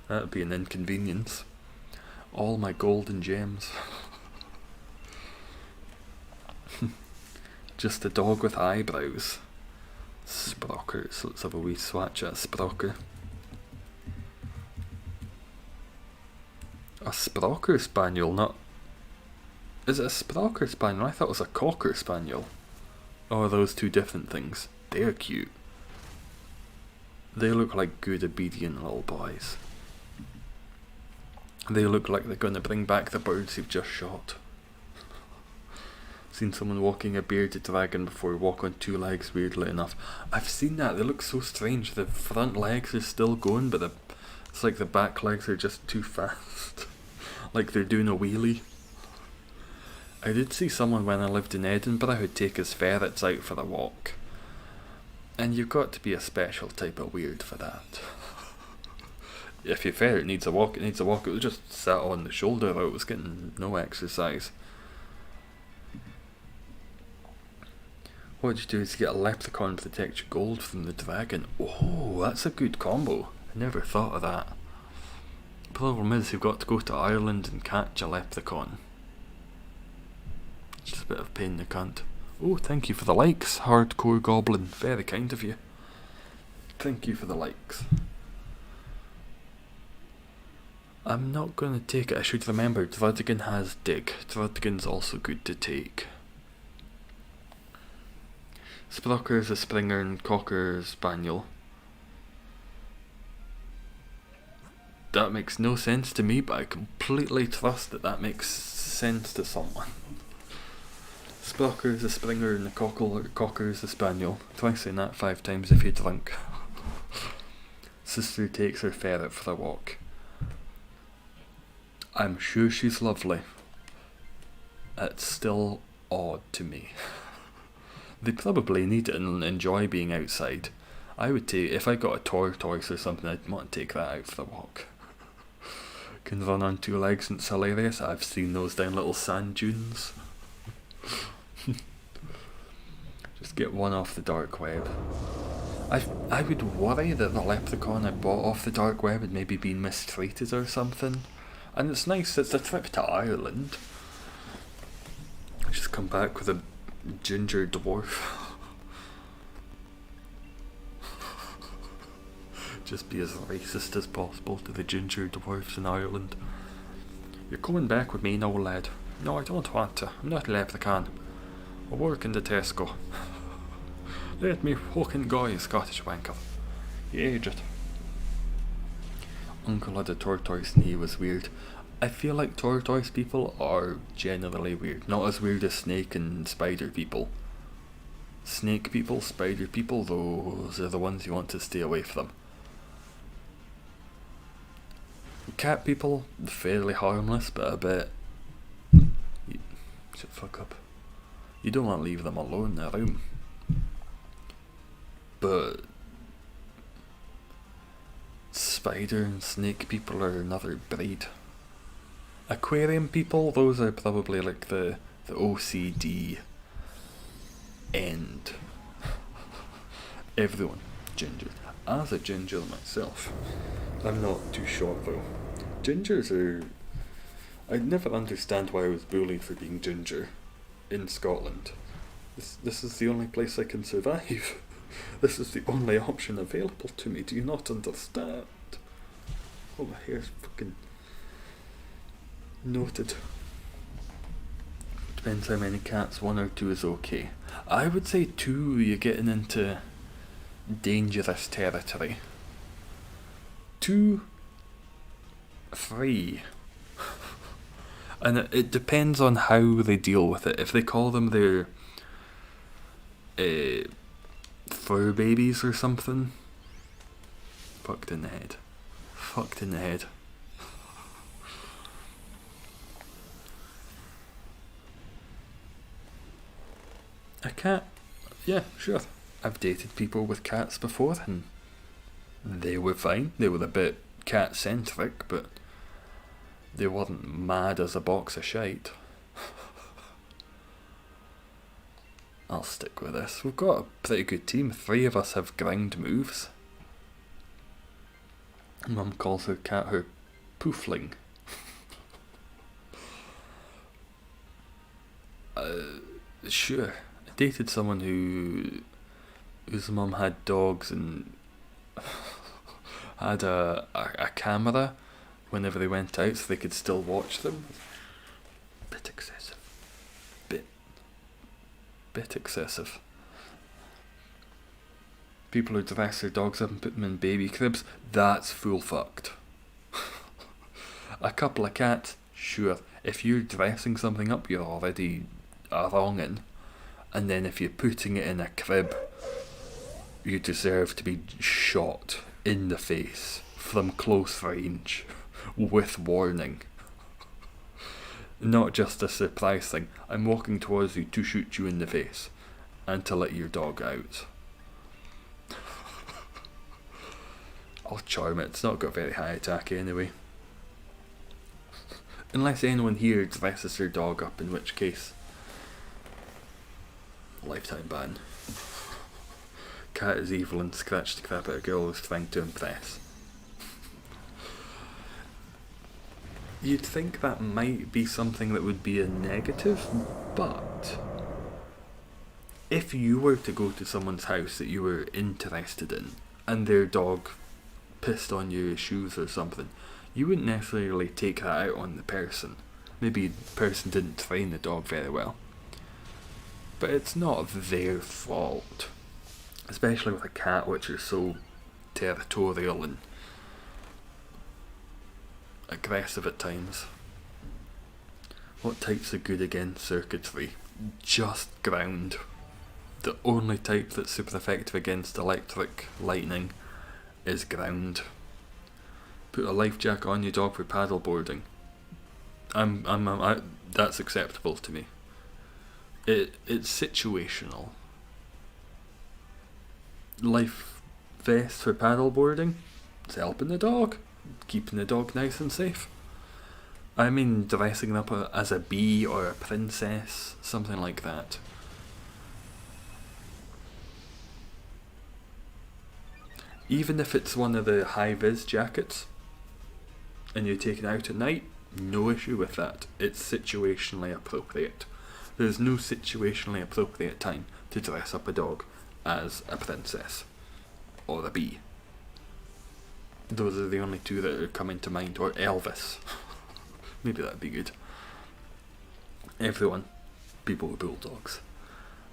That would be an inconvenience. All my gold and gems. Just a dog with eyebrows. Sprockers. Let's have a wee swatch at a sprocker. A sprocker spaniel, not... Is it a sprocker spaniel? I thought it was a cocker spaniel. Or are those two different things? They're cute. They look like good obedient little boys. They look like they're going to bring back the birds you've just shot. Seen someone walking a bearded dragon before, walk on two legs, weirdly enough. I've seen that, they look so strange. The front legs are still going, but it's like the back legs are just too fast. Like they're doing a wheelie. I did see someone when I lived in Edinburgh who'd take his ferrets out for a walk. And you've got to be a special type of weird for that. If your ferret needs a walk, it needs a walk. It was just sat on the shoulder, though. It was getting no exercise. What you do is you get a leprechaun protect your gold from the dragon. Oh, that's a good combo. I never thought of that. The problem is you've got to go to Ireland and catch a leprechaun. It's just a bit of a pain in the cunt. Oh, thank you for the likes, Hardcore Goblin. Very kind of you. Thank you for the likes. I'm not going to take it. I should remember, Druddigan has dig. Druddigan's also good to take. Sprocker's a Springer and Cocker's Spaniel. That makes no sense to me, but I completely trust that makes sense to someone. Sprocker's a Springer and Cocker's a Spaniel. Try saying that 5 times if you're drunk. Sister takes her ferret for a walk. I'm sure she's lovely. It's still odd to me. They probably need it and enjoy being outside. I would take, if I got a tortoise or something, I'd want to take that out for a walk. Can run on 2 legs and it's hilarious. I've seen those down little sand dunes. Just get one off the dark web. I would worry that the leprechaun I bought off the dark web had maybe been mistreated or something. And it's nice, it's a trip to Ireland. I just come back with a ginger dwarf. Just be as racist as possible to the ginger dwarfs in Ireland. You're coming back with me, no lad. No, I don't want to. I'm not a leprechaun. I work in the Tesco. Let me fucking go, you Scottish wanker. You aged. Uncle had a tortoise and he was weird. I feel like tortoise people are generally weird. Not as weird as snake and spider people. Snake people, spider people, those are the ones you want to stay away from. Cat people, fairly harmless, but a bit... Shut fuck up. You don't want to leave them alone in their room. But... spider and snake people are another breed. Aquarium people, those are probably like the OCD end. Everyone. Ginger. As a ginger myself, I'm not too short though. Gingers are... I'd never understand why I was bullied for being ginger in Scotland. This is the only place I can survive. This is the only option available to me. Do you not understand? Oh, my hair's fucking... noted. Depends how many cats, 1 or 2 is okay. I would say 2, you're getting into dangerous territory. 2, 3. And it depends on how they deal with it. If they call them their fur babies or something, fucked in the head. Fucked in the head. A cat? Yeah, sure. I've dated people with cats before and they were fine. They were a bit cat-centric, but they weren't mad as a box of shite. I'll stick with this. We've got a pretty good team. 3 of us have grind moves. Mum calls her cat her poofling. Sure. I dated someone whose mum had dogs and had a camera whenever they went out so they could still watch them. Bit excessive. Bit excessive. People who dress their dogs up and put them in baby cribs, that's full fucked. A couple of cats, sure. If you're dressing something up, you're already a wrongin'. And then if you're putting it in a crib, you deserve to be shot in the face from close range with warning. Not just a surprise thing. I'm walking towards you to shoot you in the face and to let your dog out. I'll charm it. It's not got very high attack anyway. Unless anyone here dresses their dog up, in which case Lifetime ban. Cat is evil and scratched the crap out of a girl who's trying to impress. You'd think that might be something that would be a negative, but if you were to go to someone's house that you were interested in and their dog pissed on your shoes or something, you wouldn't necessarily take that out on the person. Maybe the person didn't train the dog very well. But it's not their fault. Especially with a cat which is so territorial and aggressive at times. What types are good against Xurkitree? Just ground. The only type that's super effective against electric lightning is ground. Put a life jack on your dog for paddle boarding. That's acceptable to me. It's situational. Life vest for paddle boarding. It's helping the dog, keeping the dog nice and safe. I mean, dressing up as a bee or a princess, something like that. Even if it's one of the high-vis jackets and you take it out at night, no issue with that. It's situationally appropriate. There's no situationally appropriate time to dress up a dog as a princess or a bee. Those are the only two that are coming to mind. Or Elvis. Maybe that'd be good. Everyone. People with bulldogs.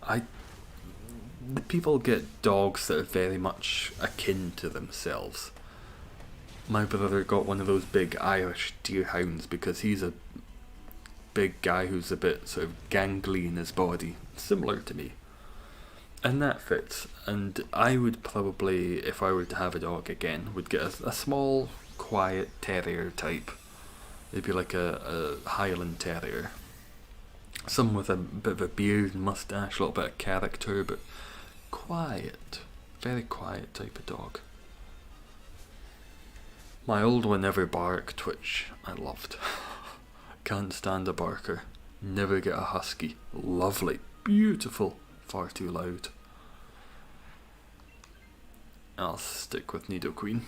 The people get dogs that are very much akin to themselves. My brother got one of those big Irish deerhounds because he's a big guy who's a bit sort of gangly in his body, similar to me. And that fits. And I would probably, if I were to have a dog again, would get a small, quiet terrier type. Maybe like a Highland Terrier. Some with a bit of a beard and mustache, a little bit of character, but quiet. Very quiet type of dog. My old one never barked, which I loved. Can't stand a barker. Never get a husky. Lovely. Beautiful. Far too loud. I'll stick with Nidoqueen.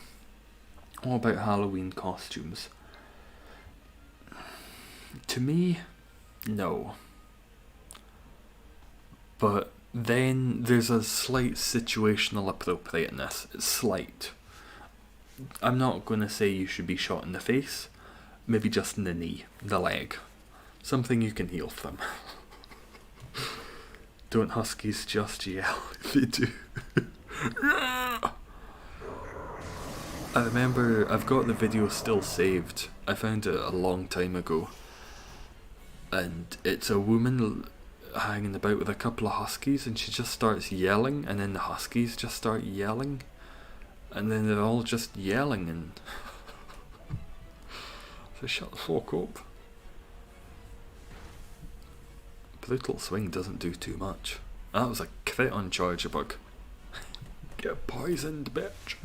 What about Halloween costumes? To me, no. But then there's a slight situational appropriateness. It's slight. I'm not going to say you should be shot in the face. Maybe just in the knee, the leg. Something you can heal from. Don't huskies just yell if they do. I remember, I've got the video still saved. I found it a long time ago. And it's a woman hanging about with a couple of huskies and she just starts yelling and then the huskies just start yelling. And then they're all just yelling and... so shut the fuck up. Brutal Swing doesn't do too much. That was a crit on Chargebug. Get poisoned, bitch.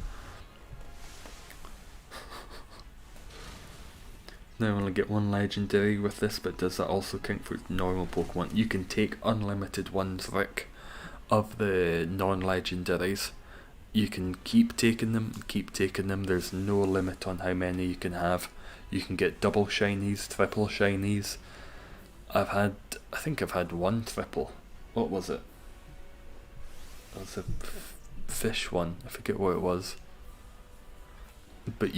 Now I only get one legendary with this, but does that also count for normal Pokemon? You can take unlimited ones, Rick, of the non-legendaries. You can keep taking them, there's no limit on how many you can have. You can get double shinies, triple shinies. I think I've had one triple. What was it? It was a fish one, I forget what it was. But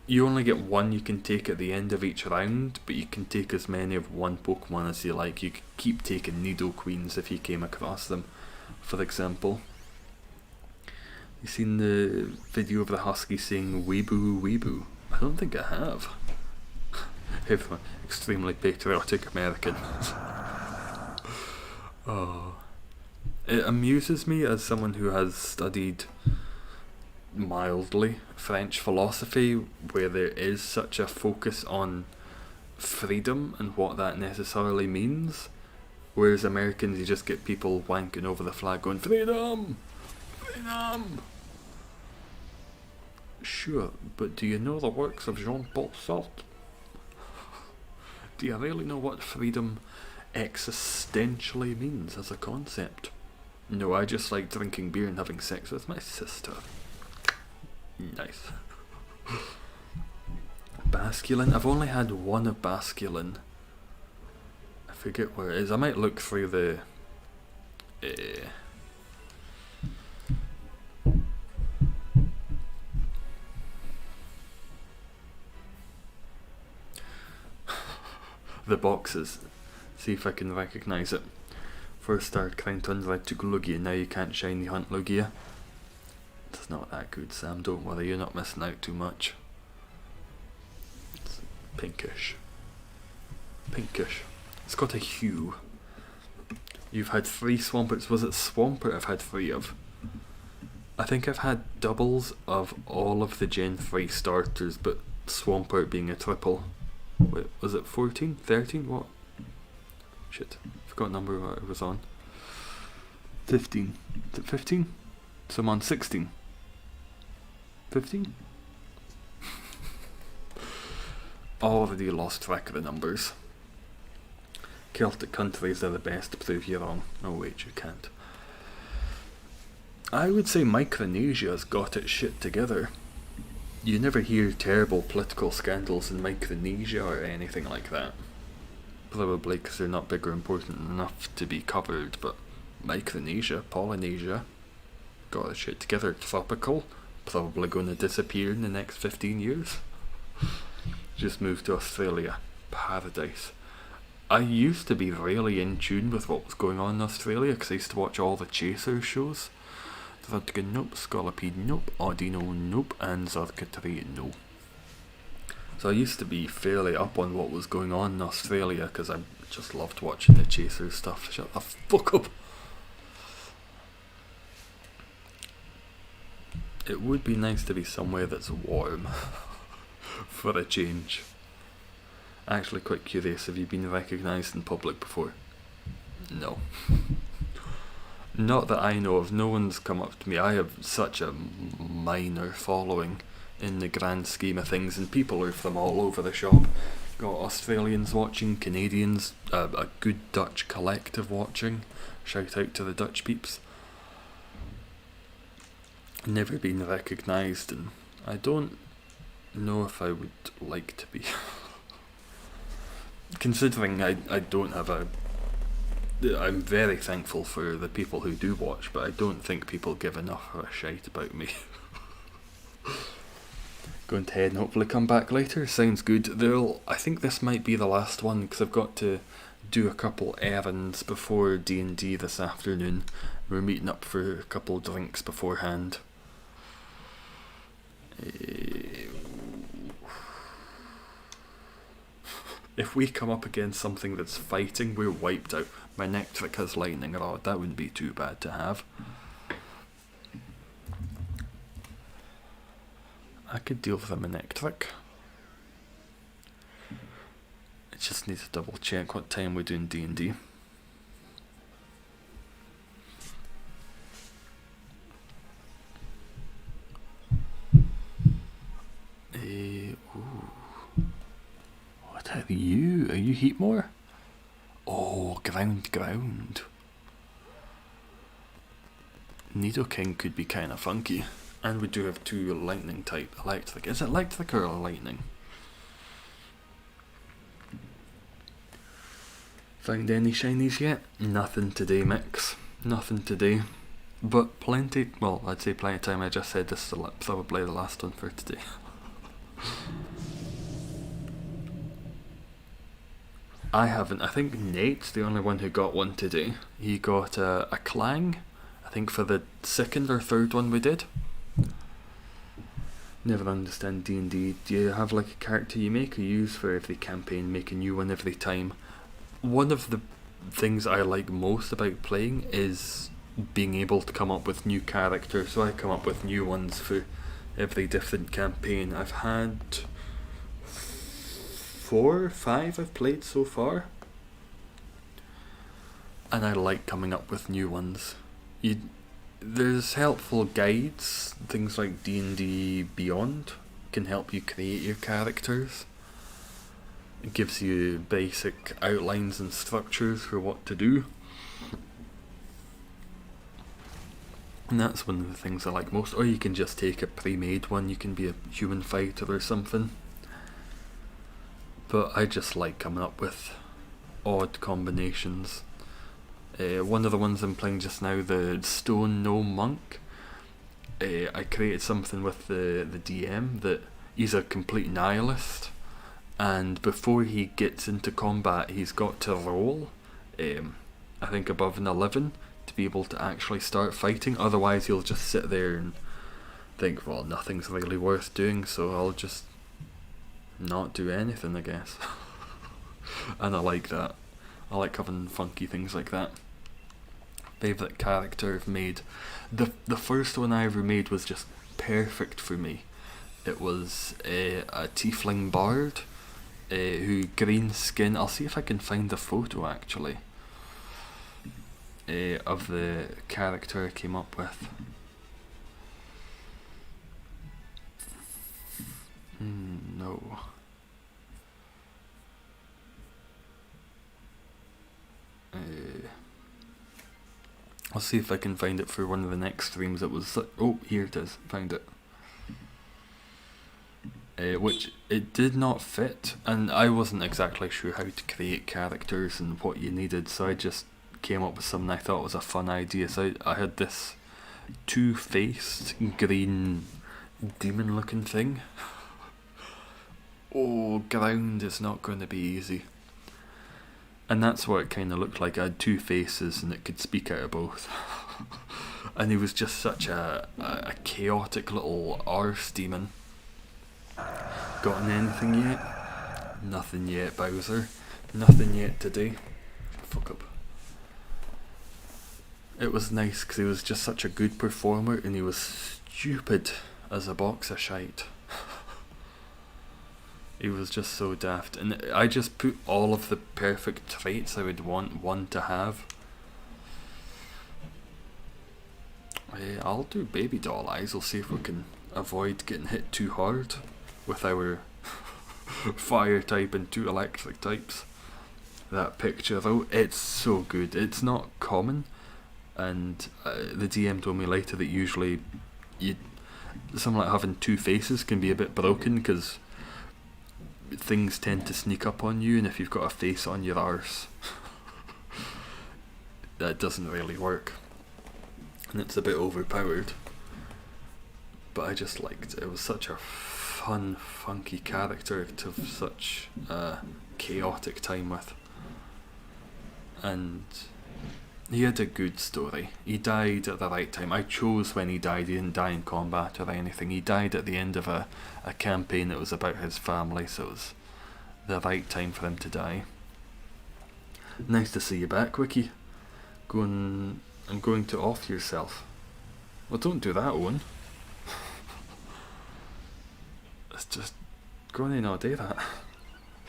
you only get one you can take at the end of each round, but you can take as many of one Pokemon as you like. You could keep taking Nidoqueens if you came across them, for example. You seen the video of the husky saying weeboo weeboo? I don't think I have. If I'm extremely patriotic American. Oh. It amuses me as someone who has studied mildly French philosophy, where there is such a focus on freedom and what that necessarily means, whereas Americans, you just get people wanking over the flag going, freedom! Freedom! Sure, but do you know the works of Jean-Paul Sartre? Do you really know what freedom existentially means as a concept. No, I just like drinking beer and having sex with my sister. Nice. Basculin. I've only had one of Basculin. I forget where it is. I might look through the... the boxes. See if I can recognise it. First started Count on I took Lugia, now you can't shiny hunt Lugia. It's not that good, Sam, don't worry, you're not missing out too much. It's pinkish. Pinkish. It's got a hue. You've had 3 Swamperts. Was it Swampert I've had 3 of? I think I've had doubles of all of the Gen 3 starters, but Swampert being a triple. Wait, was it 14? 13? What? Shit. Forgot number what it was on. 15. Is it 15? So I'm on 16. 15? Already lost track of the numbers. Celtic countries are the best to prove you wrong. Oh wait, you can't. I would say Micronesia's got its shit together. You never hear terrible political scandals in Micronesia or anything like that. Probably because they're not big or important enough to be covered, but Micronesia, Polynesia, got its shit together. Tropical, probably going to disappear in the next 15 years. Just moved to Australia. Paradise. I used to be really in tune with what was going on in Australia because I used to watch all the Chasers shows. Drudkin, nope. Scolipede, nope. Audino, nope. And Xurkitree, no. So I used to be fairly up on what was going on in Australia because I just loved watching the Chasers stuff. Shut the fuck up. It would be nice to be somewhere that's warm for a change. Actually quite curious, have you been recognised in public before? No. Not that I know of, no one's come up to me. I have such a minor following in the grand scheme of things, and people are from all over the shop. Got Australians watching, Canadians, a good Dutch collective watching. Shout out to the Dutch peeps. Never been recognised, and I don't know if I would like to be. Considering I don't have a... I'm very thankful for the people who do watch, but I don't think people give enough of a shite about me. Going to head and hopefully come back later. Sounds good. I think this might be the last one because I've got to do a couple errands before D&D this afternoon. We're meeting up for a couple drinks beforehand. If we come up against something that's fighting, we're wiped out. My Nectric has lightning rod. That wouldn't be too bad to have. I could deal with a Manectric. I just need to double check what time we're doing D&D. What are you? Are you Heatmore? Oh, ground. Nidoking could be kind of funky. And we do have 2 lightning type electric. Is it electric or lightning? Found any shinies yet? Nothing today, Mix. Nothing today. But plenty, well, I'd say plenty of time. I just said this is probably the last one for today. I haven't. I think Nate's the only one who got one today. He got a Clang, I think for the 2nd or 3rd one we did. Never understand D&D. Do you have like a character you make or use for every campaign, make a new one every time? One of the things I like most about playing is being able to come up with new characters, so I come up with new ones for every different campaign. I've had 4 or 5 I've played so far, and I like coming up with new ones. There's helpful guides, things like D&D Beyond can help you create your characters. It gives you basic outlines and structures for what to do. And that's one of the things I like most. Or you can just take a pre-made one, you can be a human fighter or something. But I just like coming up with odd combinations. One of the ones I'm playing just now, the Stone Gnome Monk, I created something with the DM that he's a complete nihilist, and before he gets into combat he's got to roll, I think above an 11 to be able to actually start fighting, otherwise he'll just sit there and think, well, nothing's really worth doing, so I'll just not do anything, I guess. And I like that. I like having funky things like that. Favourite character I've made. The first one I ever made was just perfect for me. It was a tiefling bard who green skin. I'll see if I can find the photo actually of the character I came up with. No. I'll see if I can find it for one of the next streams. It was, oh, here it is, found it. Which it did not fit, and I wasn't exactly sure how to create characters and what you needed, so I just came up with something I thought was a fun idea. So I had this two-faced green demon looking thing. Oh, ground is not going to be easy. And that's what it kind of looked like. I had two faces and it could speak out of both. And he was just such a chaotic little arse demon. Gotten anything yet? Nothing yet, Bowser. Nothing yet today. Fuck up. It was nice because he was just such a good performer and he was stupid as a box of shite. He was just so daft, and I just put all of the perfect traits I would want one to have. I'll do baby doll eyes. We'll see if we can avoid getting hit too hard with our fire type and two electric types. That picture though, it's so good. It's not common, and the DM told me later that usually something like having two faces can be a bit broken because things tend to sneak up on you, and if you've got a face on your arse, that doesn't really work, and it's a bit overpowered. But I just liked it. It was such a fun, funky character to have such a chaotic time with, and he had a good story. He died at the right time. I chose when he died. He didn't die in combat or anything. He died at the end of a campaign that was about his family, so it was the right time for him to die. Nice to see you back, Wiki. I'm going to off yourself. Well, don't do that, Owen. It's just going to not do that.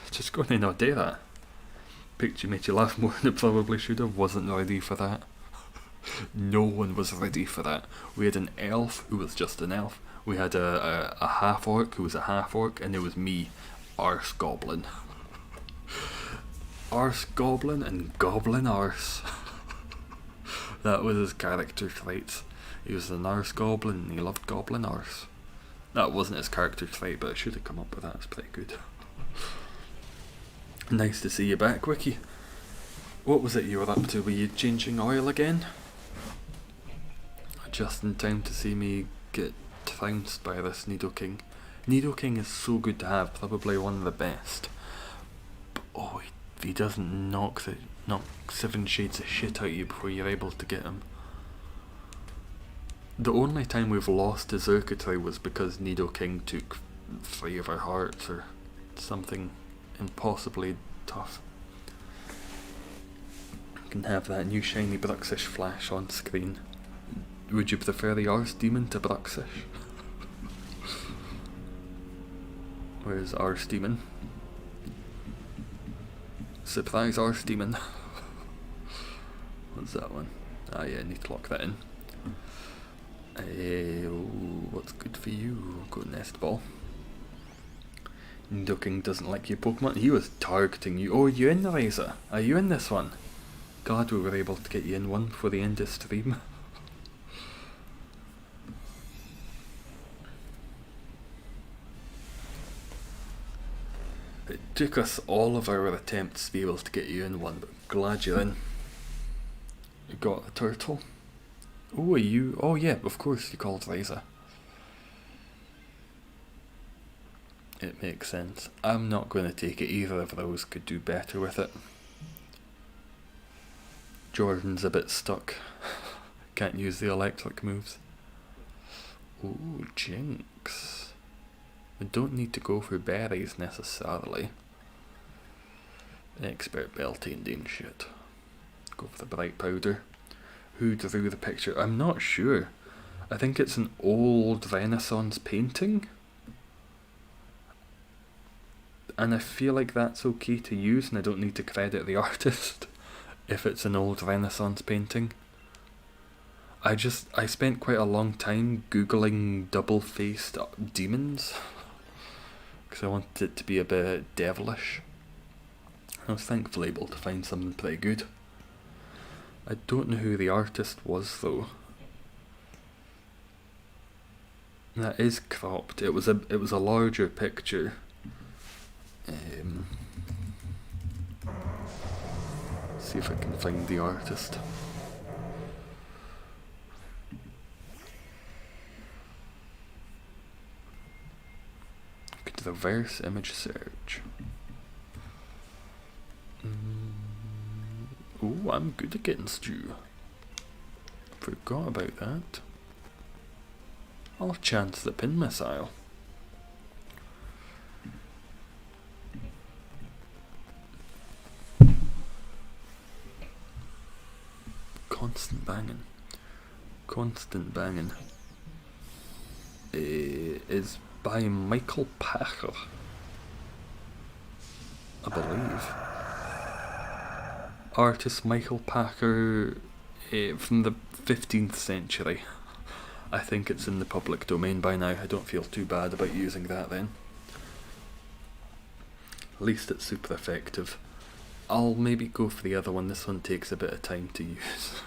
It's just going to not do that. Picture made you laugh more than it probably should have. Wasn't ready for that. No one was ready for that. We had an elf who was just an elf. We had a half orc who was a half orc, and it was me, arse goblin. Arse goblin and goblin arse. That was his character traits. He was an arse goblin and he loved goblin arse. That wasn't his character trait, but I should have come up with that. It's pretty good. Nice to see you back, Wiki. What was it you were up to? Were you changing oil again? Just in time to see me get trounced by this Nidoking. Nidoking is so good to have, probably one of the best. But oh, he doesn't knock 7 shades of shit out of you before you're able to get him. The only time we've lost to Xurkitree was because Nidoking took 3 of our hearts or something impossibly tough. You can have that new shiny Bruxish flash on screen. Would you prefer the Arse Demon to Bruxish? Where's Arse Demon? Surprise Arse Demon. What's that one? Ah yeah, I need to lock that in. What's good for you? Go nest ball. Ducking doesn't like you, Pokemon. He was targeting you. Oh, are you in the Razor? Are you in this one? Glad we were able to get you in one before the end of stream. It took us all of our attempts to be able to get you in one, but glad you're in. You got the turtle. Oh, are you? Oh yeah, of course you called Razor. It makes sense. I'm not going to take it. Either of those could do better with it. Jordan's a bit stuck. Can't use the electric moves. Ooh, Jinx. We don't need to go for berries necessarily. Expert Beltane shit. Go for the bright powder. Who drew the picture? I'm not sure. I think it's an old Renaissance painting. And I feel like that's okay to use and I don't need to credit the artist if it's an old Renaissance painting. I spent quite a long time googling double-faced demons because I wanted it to be a bit devilish. I was thankfully able to find something pretty good. I don't know who the artist was though. That is cropped. It was a larger picture. See if I can find the artist. Could reverse image search. Oh, I'm good at getting stew. Forgot about that. I'll chance the pin missile. Constant banging. Constant banging. Is by Michael Packer, I believe. Artist Michael Packer from the 15th century. I think it's in the public domain by now. I don't feel too bad about using that then. At least it's super effective. I'll maybe go for the other one. This one takes a bit of time to use.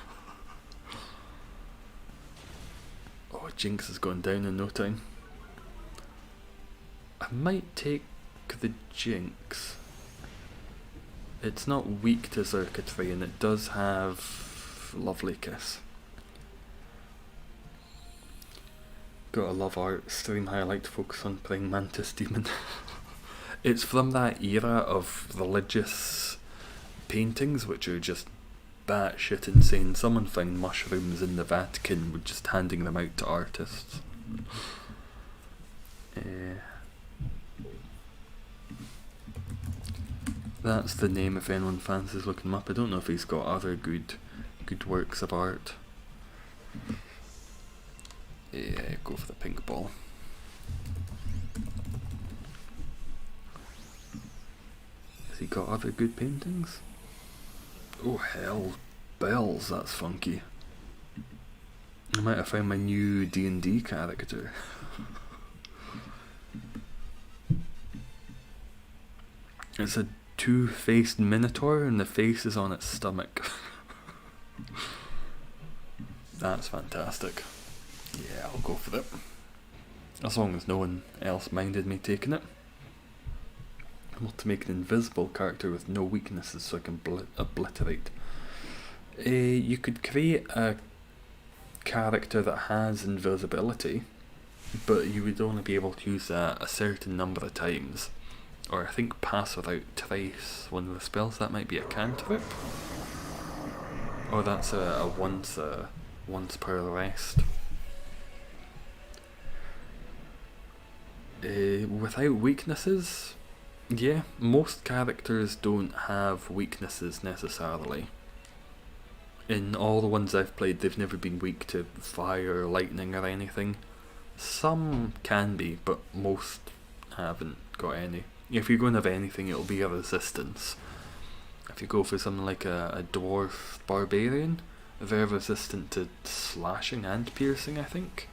Oh, Jinx is going down in no time. I might take the Jinx. It's not weak to Xurkitree and it does have Lovely Kiss. Gotta love art. Stream highlight focus on playing Mantis Demon. It's from that era of religious paintings which are just batshit insane. Someone found mushrooms in the Vatican with just handing them out to artists. That's the name if anyone fancies looking him up. I don't know if he's got other good works of art. Yeah, go for the pink ball. Has he got other good paintings? Oh hell, bells, that's funky. I might have found my new D&D character. It's a two-faced minotaur and the face is on its stomach. That's fantastic. Yeah, I'll go for it. As long as no one else minded me taking it. I want to make an invisible character with no weaknesses so I can obliterate. You could create a character that has invisibility, but you would only be able to use that a certain number of times. Or I think pass without trace, one of the spells. That might be a cantrip. Or that's a once per rest. Without weaknesses, yeah, most characters don't have weaknesses necessarily. In all the ones I've played, they've never been weak to fire, lightning or anything. Some can be, but most haven't got any. If you're going to have anything, it'll be a resistance. If you go for something like a dwarf barbarian, they're resistant to slashing and piercing, I think.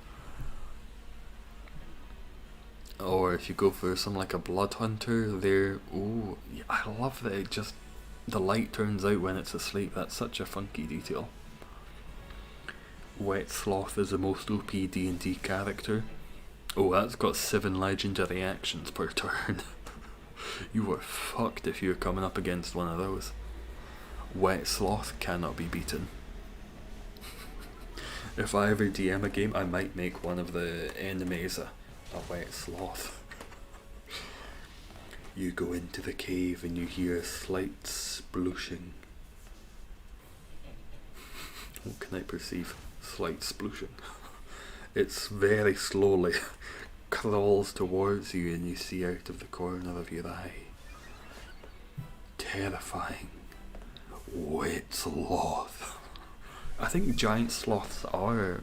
Or if you go for something like a blood hunter, there. Oh, yeah, I love that it just the light turns out when it's asleep. That's such a funky detail. Wet Sloth is the most OP D&D character. Oh, that's got 7 legendary actions per turn. You were fucked if you were coming up against one of those. Wet Sloth cannot be beaten. If I ever DM a game, I might make one of the enemies a wet sloth. You go into the cave and you hear a slight splooshing. What can I perceive? Slight splooshing. It's very slowly crawls towards you and you see out of the corner of your eye. Terrifying. Wet sloth. I think giant sloths are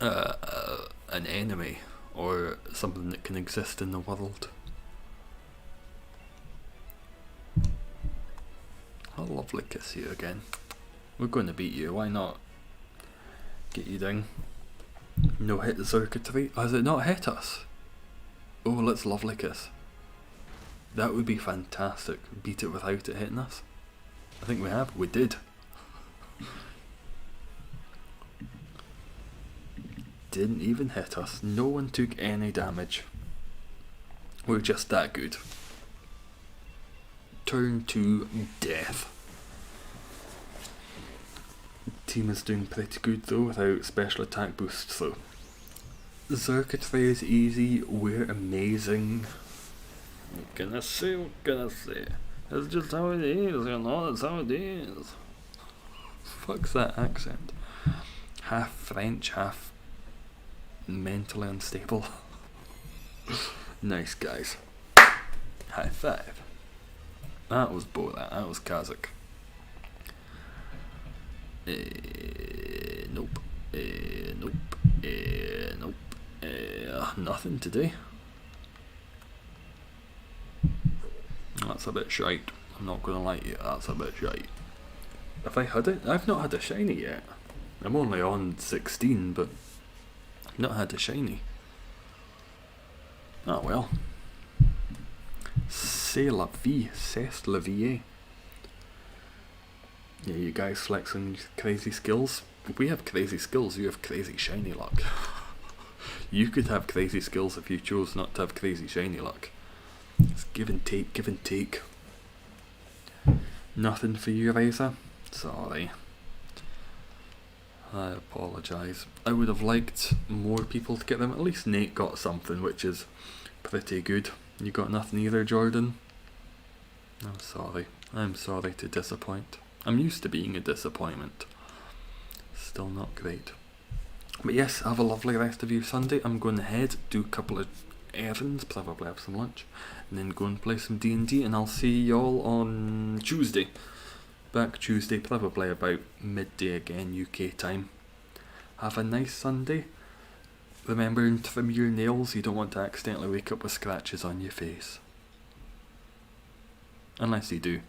an enemy or something that can exist in the world. I'll lovely kiss you again. We're going to beat you, why not? Get you down. No hit the Xurkitree. Has it not hit us? Oh, let's lovely kiss. That would be fantastic. Beat it without it hitting us. I think we have. We did. Didn't even hit us. No one took any damage. We're just that good. Turn to death. Team is doing pretty good though without special attack boosts though. Xurkitree is easy, we're amazing. What can I say? What can I say? That's just how it is, you know, that's how it is. Fuck's that accent. Half French, half mentally unstable. Nice guys. High five. That was Borat, that was Kazakh. Nope. Nope. Nope. Nothing today. That's a bit shite. I'm not gonna lie to you, that's a bit shite. Have I had it? I've not had a shiny yet. I'm only on 16, but I've not had a shiny. Ah well. C'est la vie, c'est la vie. Yeah, you guys flexing crazy skills. If we have crazy skills, you have crazy shiny luck. You could have crazy skills if you chose not to have crazy shiny luck. It's give and take, give and take. Nothing for you, Raisa? Sorry. I apologise. I would have liked more people to get them. At least Nate got something, which is pretty good. You got nothing either, Jordan? I'm sorry. I'm sorry to disappoint. I'm used to being a disappointment. Still not great. But yes, have a lovely rest of your Sunday. I'm going ahead, do a couple of errands, probably have some lunch, and then go and play some D&D, and I'll see y'all on Tuesday. Back Tuesday, probably about midday again, UK time. Have a nice Sunday. Remember and trim your nails, you don't want to accidentally wake up with scratches on your face. Unless you do.